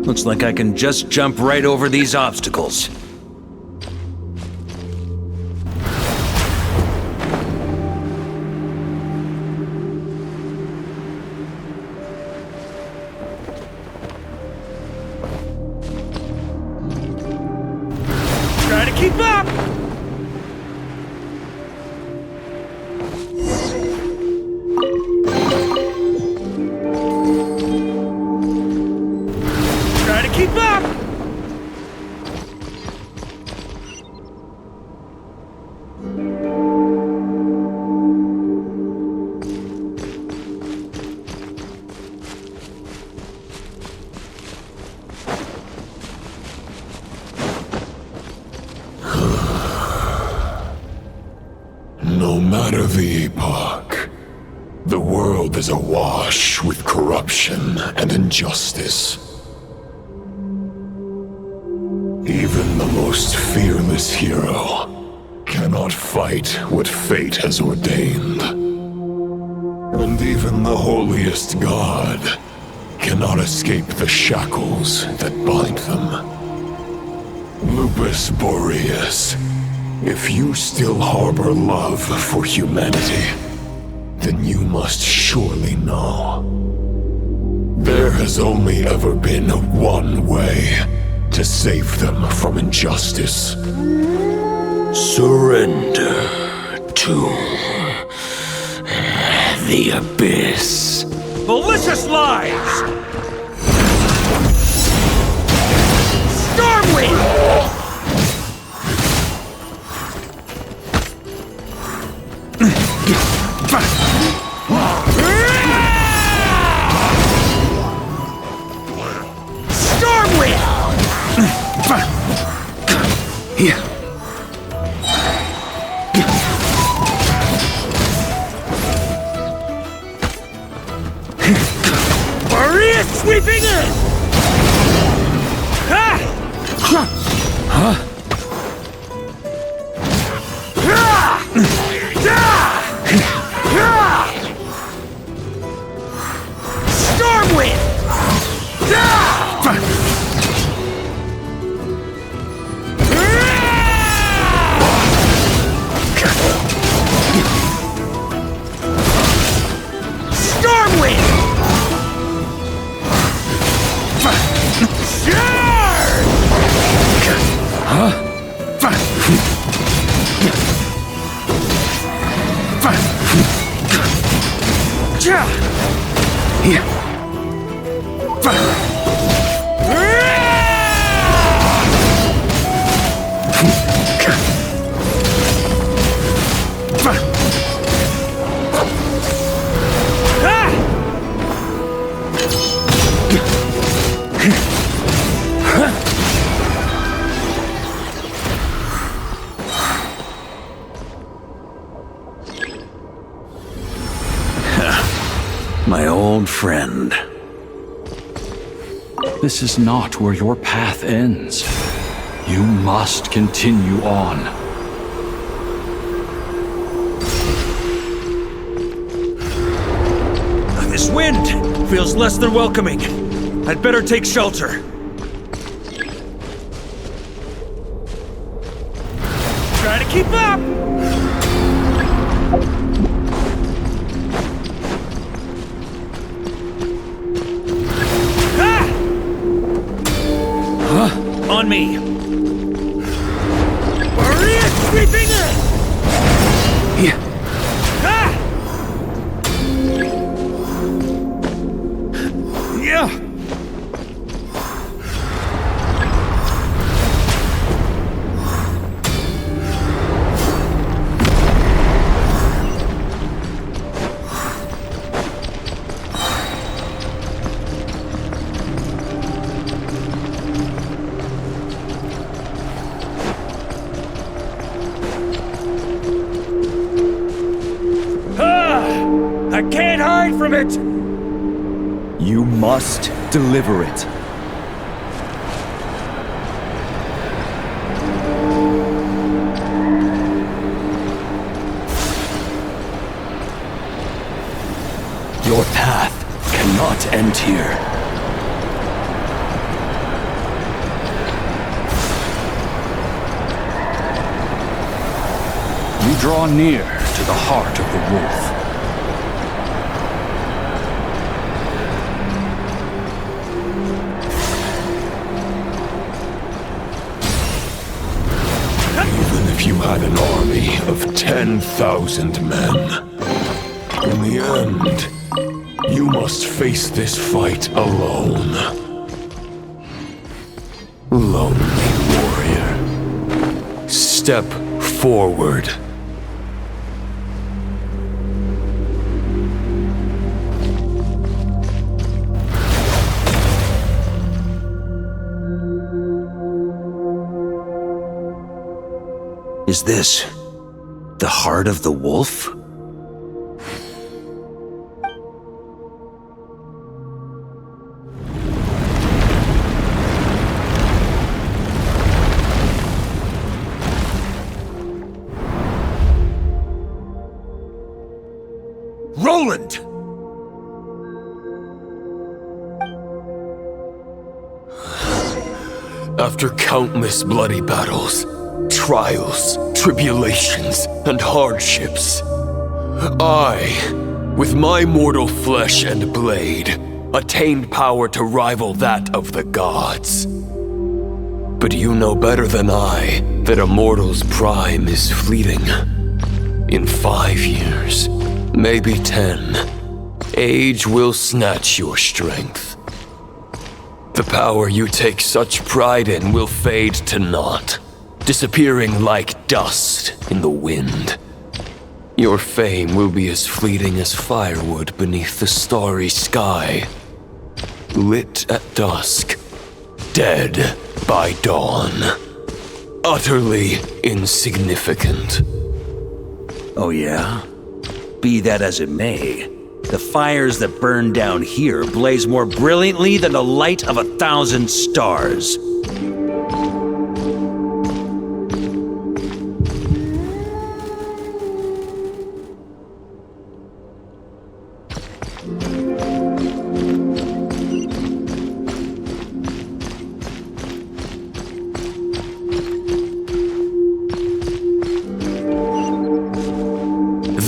Speaker 5: Looks like I can just jump right over these obstacles. Try to keep up! Try to keep up!
Speaker 10: No matter the epoch, the world is awash with corruption and injustice. Even the most fearless hero cannot fight what fate has ordained. And even the holiest god cannot escape the shackles that bind them. Lupus Majoris, if you still harbor love for humanity, then you must surely know. There has only ever been one way to save them from injustice.
Speaker 23: Surrender to the abyss.
Speaker 5: Malicious lies! Stormwind!
Speaker 23: Here.
Speaker 5: Maria sweeping in! Ha!
Speaker 23: Huh?
Speaker 5: Stormwind!
Speaker 23: Here. My old friend.
Speaker 9: This is not where your path ends. You must continue on.
Speaker 5: This wind feels less than welcoming. I'd better take shelter. Try to keep up! On me! Maria sweeping in!
Speaker 23: Here.
Speaker 5: Ah! Yeah! can't hide from it!
Speaker 21: You must deliver it.
Speaker 12: Your path cannot end here. You draw near to the heart of the wolf.
Speaker 10: Even if you had an army of 10,000 men, in the end, you must face this fight alone. Lonely warrior. Step forward.
Speaker 5: Is this the heart of the wolf? Roland!
Speaker 10: After countless bloody battles, trials, tribulations, and hardships, I, with my mortal flesh and blade, attained power to rival that of the gods. But you know better than I that a mortal's prime is fleeting. In 5 years, maybe 10, age will snatch your strength. The power you take such pride in will fade to naught, disappearing like dust in the wind. Your fame will be as fleeting as firewood beneath the starry sky, lit at dusk, dead by dawn, utterly insignificant.
Speaker 5: Oh yeah? Be that as it may, the fires that burn down here blaze more brilliantly than the light of 1,000 stars.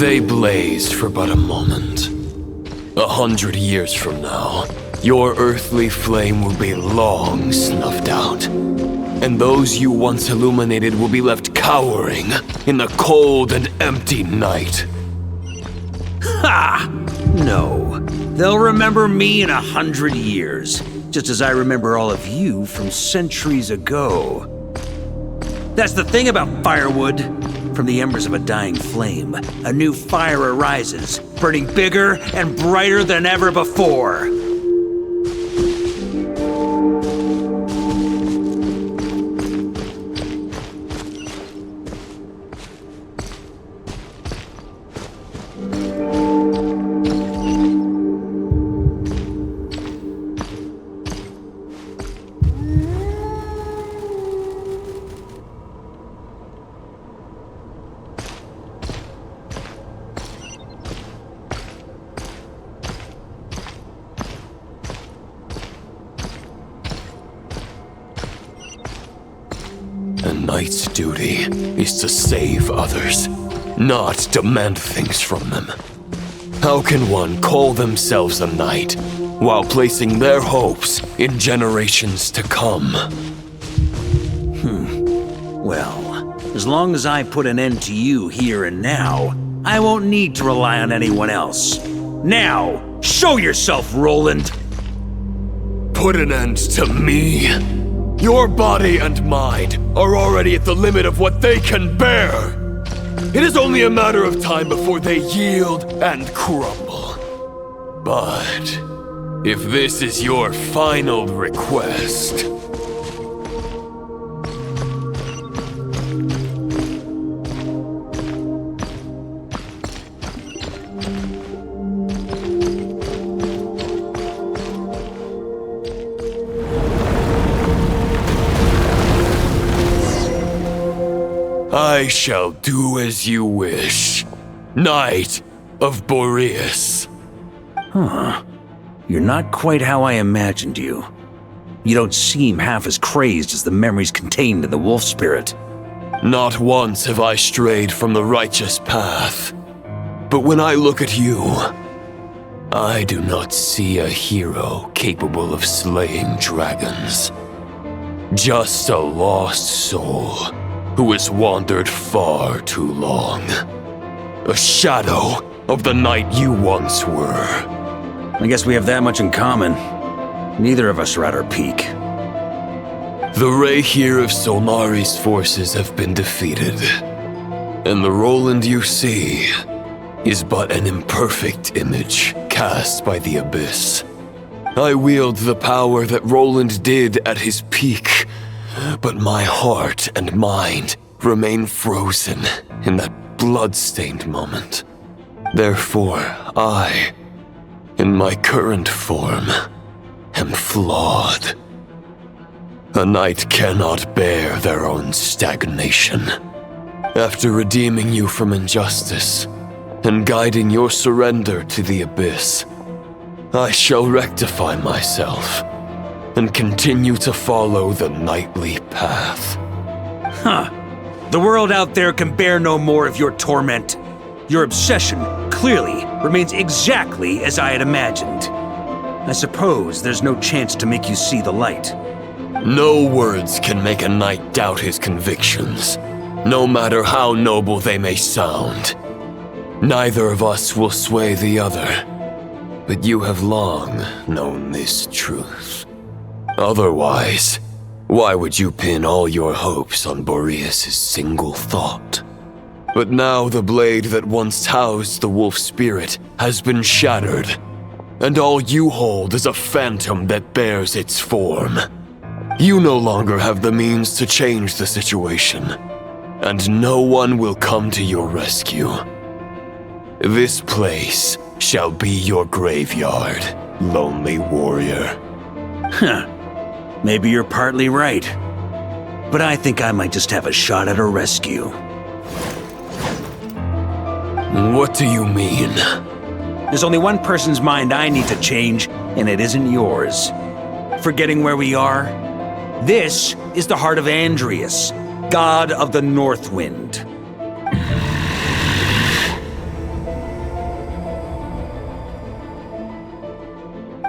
Speaker 10: They blaze for but a moment. 100 years from now, your earthly flame will be long snuffed out, and those you once illuminated will be left cowering in the cold and empty night.
Speaker 5: Ha! No. They'll remember me in 100 years, just as I remember all of you from centuries ago. That's the thing about firewood. From the embers of a dying flame, a new fire arises, burning bigger and brighter than ever before.
Speaker 10: A knight's duty is to save others, not demand things from them. How can one call themselves a knight while placing their hopes in generations to come?
Speaker 5: Well, as long as I put an end to you here and now, I won't need to rely on anyone else. Now, show yourself, Roland!
Speaker 10: Put an end to me? Your body and mind are already at the limit of what they can bear. It is only a matter of time before they yield and crumble. But if this is your final request,
Speaker 12: I shall do as you wish, Knight of Boreas.
Speaker 5: Huh. You're not quite how I imagined you. You don't seem half as crazed as the memories contained in the wolf spirit.
Speaker 12: Not once have I strayed from the righteous path. But when I look at you, I do not see a hero capable of slaying dragons. Just a lost soul who has wandered far too long. A shadow of the knight you once were.
Speaker 5: I guess we have that much in common. Neither of us are at our peak.
Speaker 12: The Rayhir of Solnari's forces have been defeated, and the Roland you see is but an imperfect image cast by the Abyss. I wield the power that Roland did at his peak, but my heart and mind remain frozen in that blood-stained moment. Therefore, I, in my current form, am flawed. A knight cannot bear their own stagnation. After redeeming you from injustice and guiding your surrender to the Abyss, I shall rectify myself and continue to follow the knightly path.
Speaker 5: Huh. The world out there can bear no more of your torment. Your obsession clearly remains exactly as I had imagined. I suppose there's no chance to make you see the light.
Speaker 12: No words can make a knight doubt his convictions, no matter how noble they may sound. Neither of us will sway the other, but you have long known this truth. Otherwise, why would you pin all your hopes on Boreas' single thought? But now the blade that once housed the wolf spirit has been shattered, and all you hold is a phantom that bears its form. You no longer have the means to change the situation, and no one will come to your rescue. This place shall be your graveyard, lonely warrior.
Speaker 5: Huh. Maybe you're partly right. But I think I might just have a shot at a rescue.
Speaker 12: What do you mean?
Speaker 5: There's only one person's mind I need to change, and it isn't yours. Forgetting where we are? This is the heart of Andrias, god of the North Wind.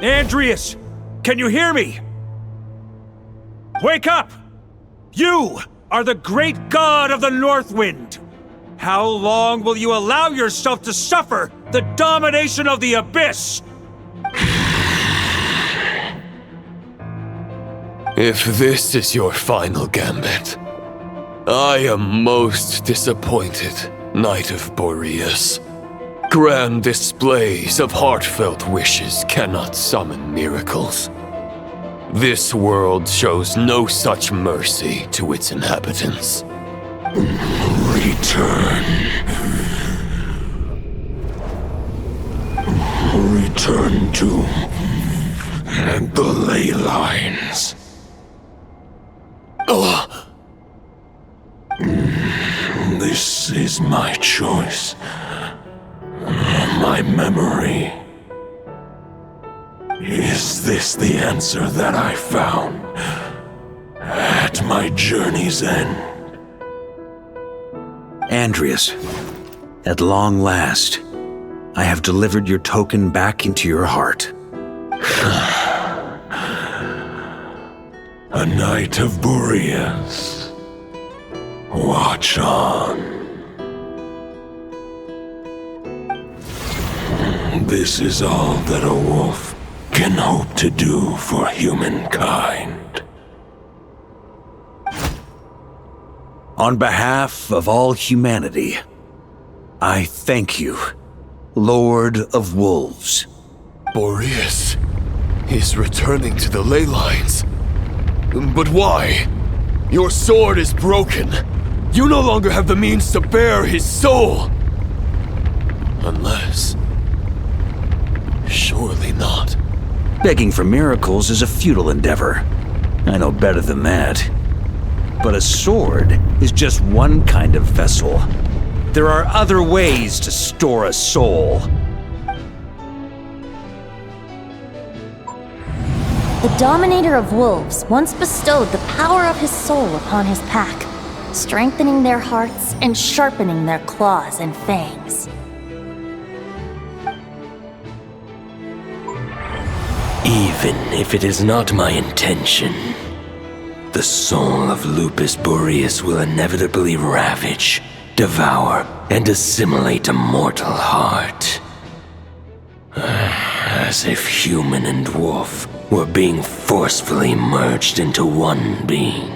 Speaker 5: Andrias! Can you hear me? Wake up! You are the great god of the North Wind! How long will you allow yourself to suffer the domination of the Abyss?
Speaker 12: If this is your final gambit, I am most disappointed, Knight of Boreas. Grand displays of heartfelt wishes cannot summon miracles. This world shows no such mercy to its inhabitants.
Speaker 10: Return. Return to the ley lines. This is my choice. My memory. Is this the answer that I found at my journey's end?
Speaker 5: Andrias, at long last, I have delivered your token back into your heart.
Speaker 10: A knight of Boreas. Watch on. This is all that a wolf can hope to do for humankind.
Speaker 5: On behalf of all humanity, I thank you, Lord of Wolves.
Speaker 12: Boreas is returning to the ley lines. But why? Your sword is broken. You no longer have the means to bear his soul. Unless... surely not.
Speaker 5: Begging for miracles is a futile endeavor. I know better than that. But a sword is just one kind of vessel. There are other ways to store a soul.
Speaker 3: The Dominator of Wolves once bestowed the power of his soul upon his pack, strengthening their hearts and sharpening their claws and fangs.
Speaker 4: Even if it is not my intention, the soul of Lupus Majoris will inevitably ravage, devour, and assimilate a mortal heart. As if human and wolf were being forcefully merged into one being.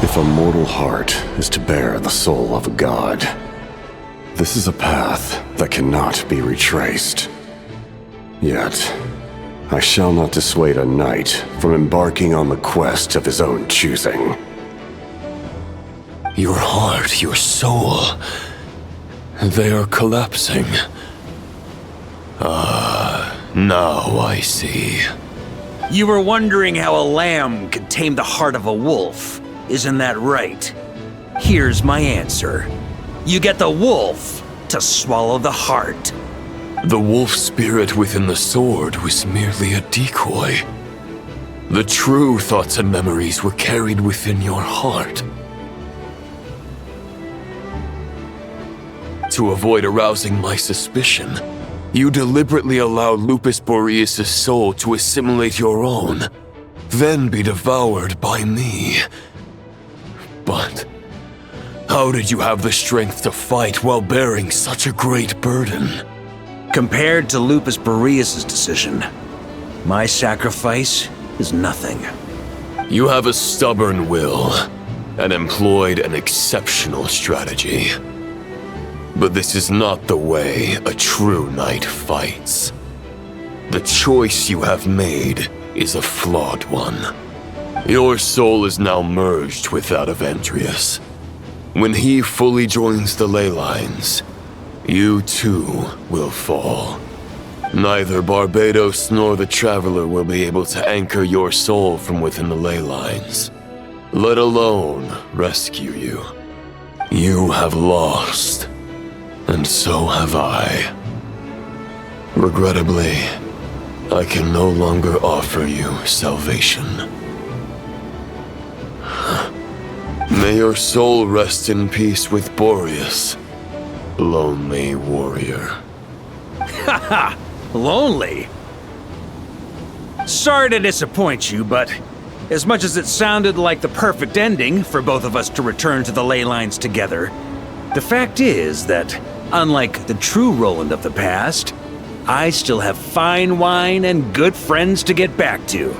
Speaker 13: If a mortal heart is to bear the soul of a god, this is a path that cannot be retraced. Yet, I shall not dissuade a knight from embarking on the quest of his own choosing.
Speaker 12: Your heart, your soul, they are collapsing. Now I see.
Speaker 5: You were wondering how a lamb could tame the heart of a wolf, isn't that right? Here's my answer. You get the wolf to swallow the heart.
Speaker 12: The wolf spirit within the sword was merely a decoy. The true thoughts and memories were carried within your heart. To avoid arousing my suspicion, you deliberately allowed Lupus Majoris' soul to assimilate your own, then be devoured by me. But how did you have the strength to fight while bearing such a great burden?
Speaker 5: Compared to Lupus Majoris' decision, my sacrifice is nothing.
Speaker 12: You have a stubborn will and employed an exceptional strategy. But this is not the way a true knight fights. The choice you have made is a flawed one. Your soul is now merged with that of Andreas. When he fully joins the ley lines, you too will fall. Neither Barbados nor the Traveler will be able to anchor your soul from within the ley lines, let alone rescue you. You have lost, and so have I. Regrettably, I can no longer offer you salvation. May your soul rest in peace with Boreas, lonely warrior.
Speaker 5: Haha, lonely? Sorry to disappoint you, but as much as it sounded like the perfect ending for both of us to return to the ley lines together, the fact is that, unlike the true Roland of the past, I still have fine wine and good friends to get back to.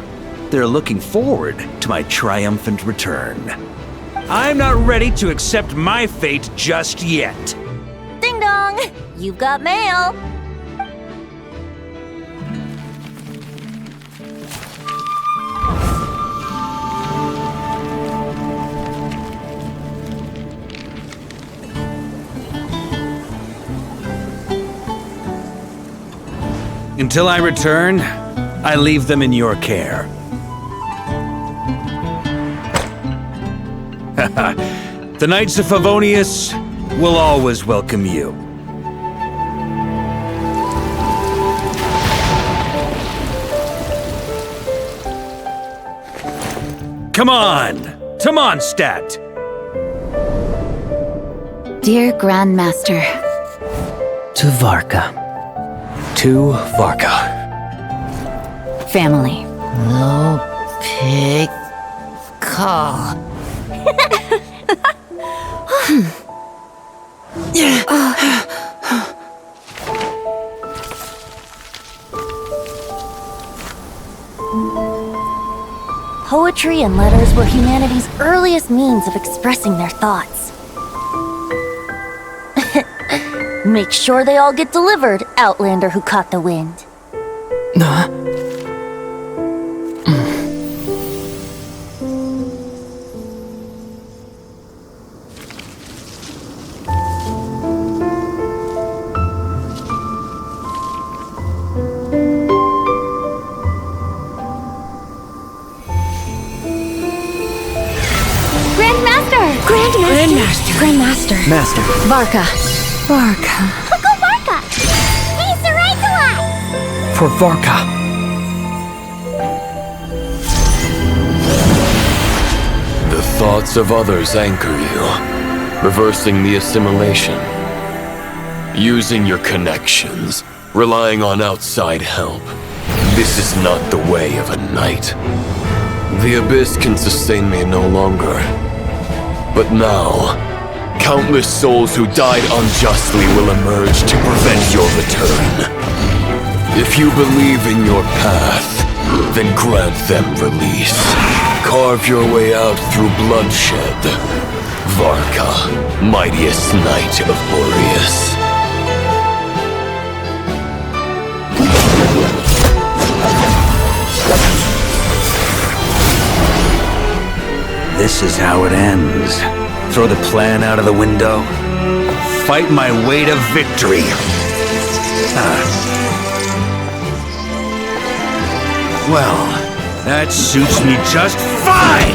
Speaker 5: They're looking forward to my triumphant return. I'm not ready to accept my fate just yet.
Speaker 3: Ding dong! You've got mail!
Speaker 5: Until I return, I leave them in your care. The Knights of Favonius will always welcome you. Come on! Mondstadt!
Speaker 14: Dear Grandmaster.
Speaker 18: To Varka. To Varka.
Speaker 14: Family.
Speaker 16: No pig call.
Speaker 3: Poetry and letters were humanity's earliest means of expressing their thoughts. Make sure they all get delivered, Outlander who caught the wind.
Speaker 18: Master.
Speaker 14: Varka. Varka.
Speaker 1: Uncle Varka! Hey, Sarai!
Speaker 18: For Varka.
Speaker 12: The thoughts of others anchor you, reversing the assimilation. Using your connections, relying on outside help. This is not the way of a knight. The Abyss can sustain me no longer. But now, countless souls who died unjustly will emerge to prevent your return. If you believe in your path, then grant them release. Carve your way out through bloodshed. Varka, mightiest knight of Boreas.
Speaker 23: This is how it ends. Throw the plan out of the window. Fight my way to victory. Well, that suits me just fine!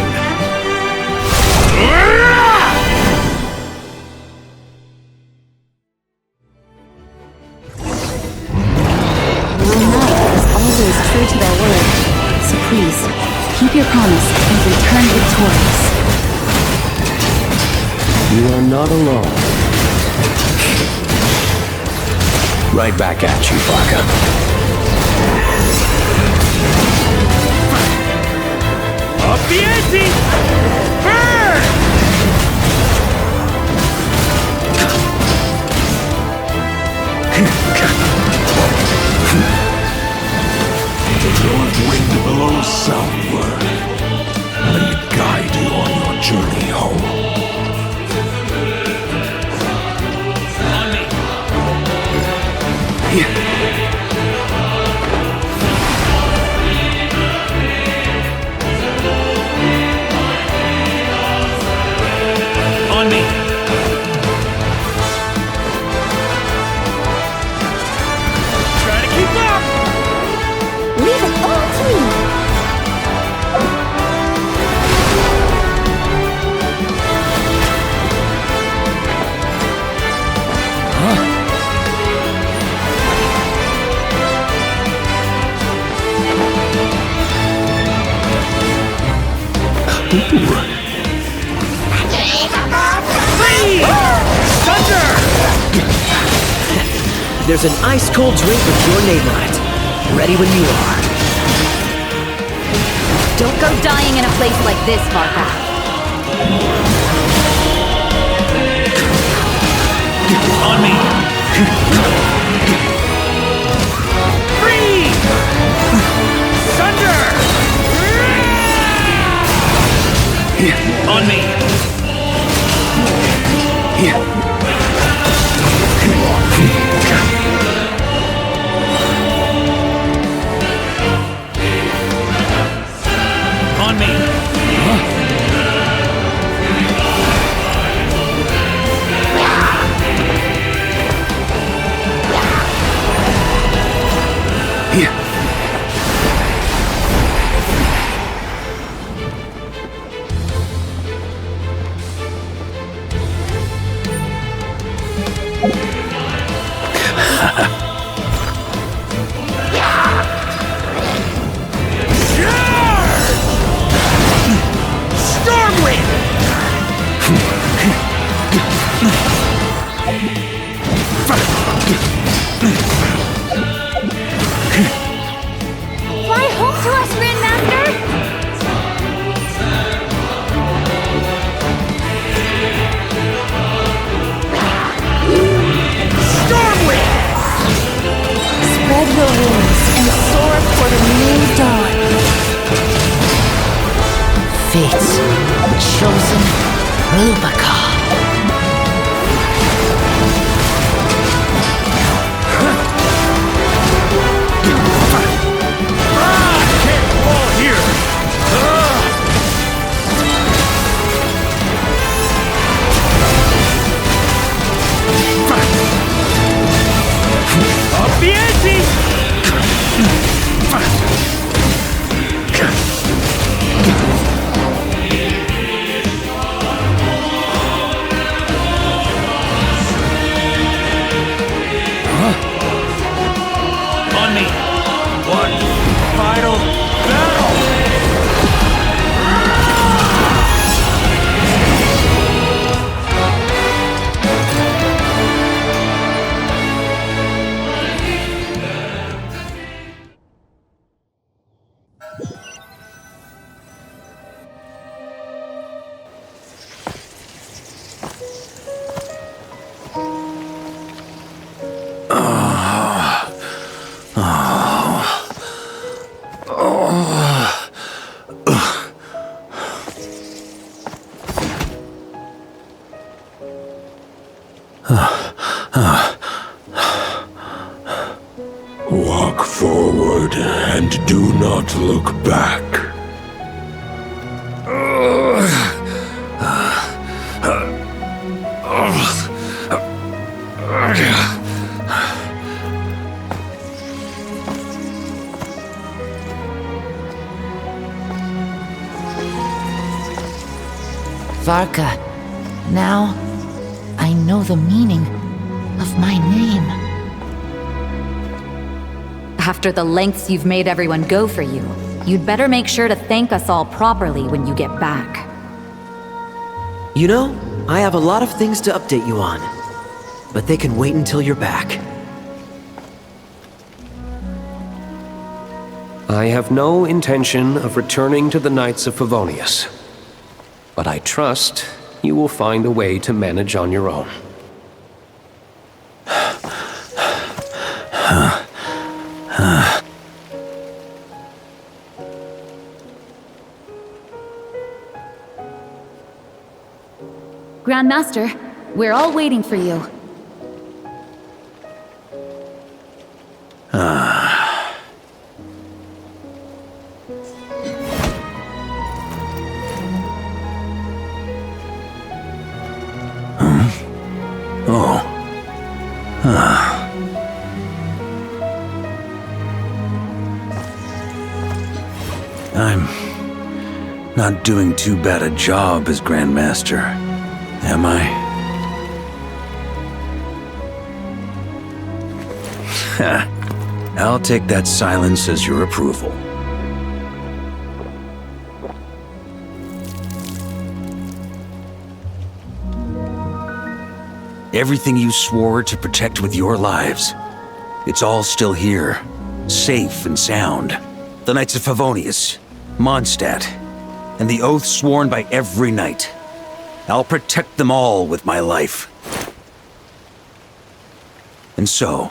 Speaker 14: Always true to their word. So please, keep your promise and return victorious.
Speaker 23: You are not alone. Right back at you, Varka. Up the ante! Burn!
Speaker 10: The north wind blows southward. Let it guide you on your journey home.
Speaker 23: On me! Try to keep up!
Speaker 1: Leave it all to me!
Speaker 17: There's an ice-cold drink with your name on it. Ready when you are.
Speaker 14: Don't go dying in a place like this, Varka.
Speaker 23: On me! Free! Thunder! On me! On me!
Speaker 1: Fly home to us, Grandmaster!
Speaker 17: Stormwind!
Speaker 3: Spread your wings and soar for the new dawn.
Speaker 16: Fate's chosen Lupaka.
Speaker 23: Up the ante!
Speaker 10: Walk forward and do not look back.
Speaker 16: Varka, now I know the meaning of my name.
Speaker 15: After the lengths you've made everyone go for you, you'd better make sure to thank us all properly when you get back.
Speaker 17: You know, I have a lot of things to update you on, but they can wait until you're back.
Speaker 19: I have no intention of returning to the Knights of Favonius, but I trust you will find a way to manage on your own.
Speaker 15: Grandmaster, we're all waiting for you.
Speaker 5: I'm not doing too bad a job as Grandmaster, am I? I'll take that silence as your approval. Everything you swore to protect with your lives, it's all still here, safe and sound. The Knights of Favonius, Mondstadt, and the oath sworn by every knight. I'll protect them all with my life. And so,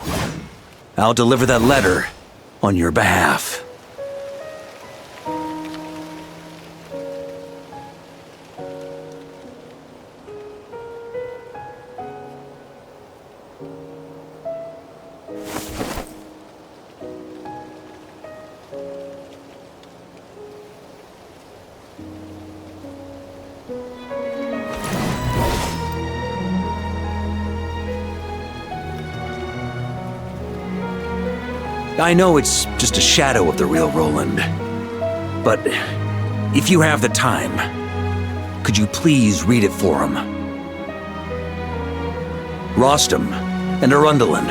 Speaker 5: I'll deliver that letter on your behalf. I know it's just a shadow of the real Roland, but if you have the time, could you please read it for him? Rostam and Arundelen,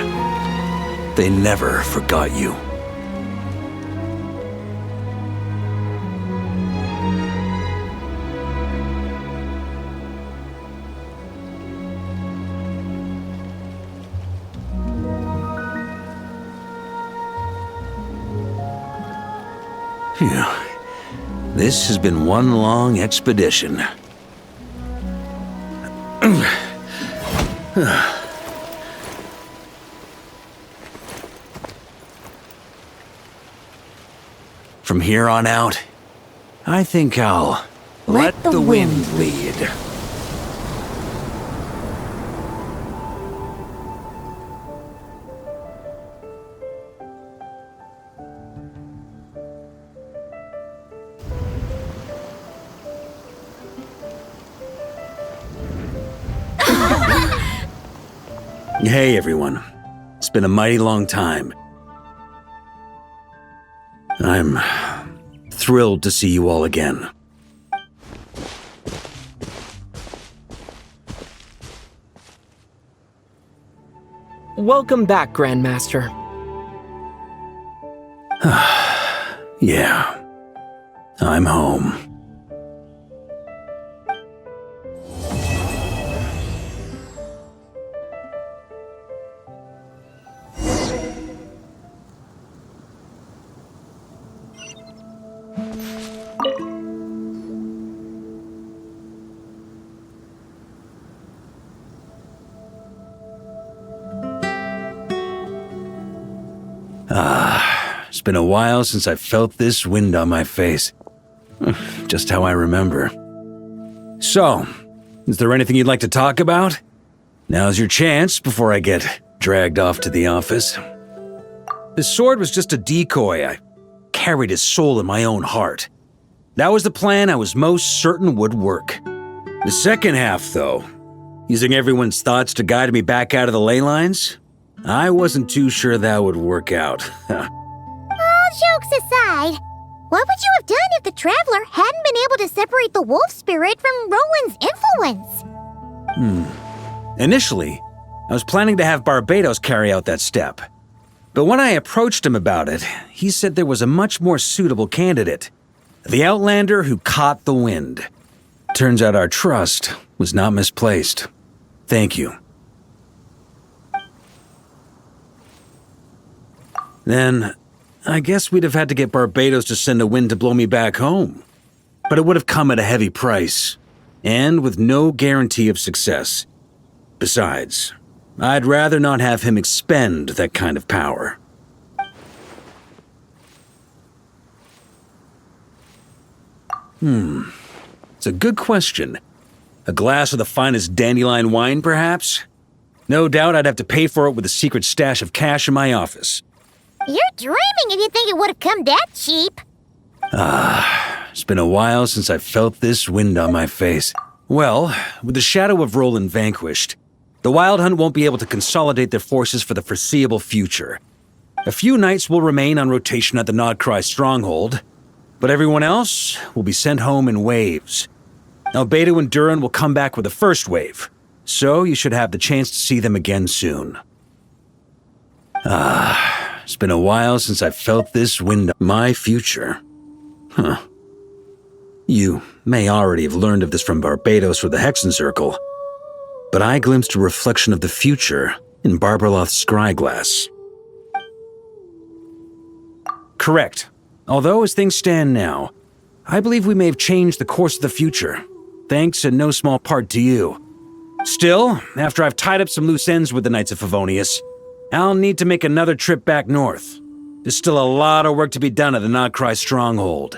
Speaker 5: they never forgot you. Phew. This has been one long expedition. From here on out, I think I'll let the wind lead. Hey everyone, it's been a mighty long time. I'm thrilled to see you all again.
Speaker 17: Welcome back, Grandmaster.
Speaker 5: Yeah, I'm home. It's been a while since I felt this wind on my face. Just how I remember. So, is there anything you'd like to talk about? Now's your chance before I get dragged off to the office. The sword was just a decoy. I carried his soul in my own heart. That was the plan I was most certain would work. The second half, though, using everyone's thoughts to guide me back out of the ley lines, I wasn't too sure that would work out.
Speaker 1: All jokes aside, what would you have done if the Traveler hadn't been able to separate the wolf spirit from Roland's influence?
Speaker 5: Initially, I was planning to have Barbados carry out that step. But when I approached him about it, he said there was a much more suitable candidate. The Outlander who caught the wind. Turns out our trust was not misplaced. Thank you. Then, I guess we'd have had to get Barbados to send a wind to blow me back home. But it would have come at a heavy price, and with no guarantee of success. Besides, I'd rather not have him expend that kind of power. It's a good question. A glass of the finest dandelion wine, perhaps? No doubt I'd have to pay for it with a secret stash of cash in my office.
Speaker 1: You're dreaming if you think it would have come that cheap.
Speaker 5: It's been a while since I felt this wind on my face. Well, with the shadow of Roland vanquished, the Wild Hunt won't be able to consolidate their forces for the foreseeable future. A few knights will remain on rotation at the Nodcry stronghold, but everyone else will be sent home in waves. Albedo and Durin will come back with the first wave, so you should have the chance to see them again soon. It's been a while since I felt this wind on my future. You may already have learned of this from Barbados or the Hexen Circle, but I glimpsed a reflection of the future in Barbarloth's scryglass. Correct. Although as things stand now, I believe we may have changed the course of the future, thanks in no small part to you. Still, after I've tied up some loose ends with the Knights of Favonius, I'll need to make another trip back north. There's still a lot of work to be done at the Nodcry stronghold.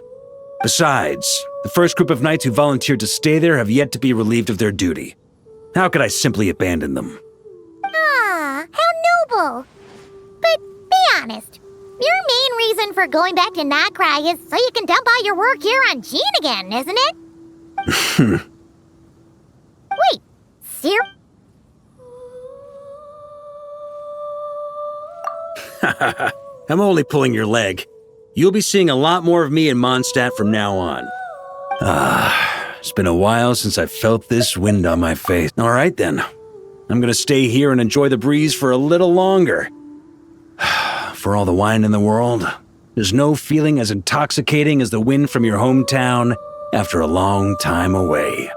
Speaker 5: Besides, the first group of knights who volunteered to stay there have yet to be relieved of their duty. How could I simply abandon them?
Speaker 1: Ah, how noble. But be honest, your main reason for going back to Nodcry is so you can dump all your work here on Jean again, isn't it? Wait,
Speaker 5: I'm only pulling your leg. You'll be seeing a lot more of me in Mondstadt from now on. It's been a while since I felt this wind on my face. All right then. I'm gonna stay here and enjoy the breeze for a little longer. For all the wine in the world, there's no feeling as intoxicating as the wind from your hometown after a long time away.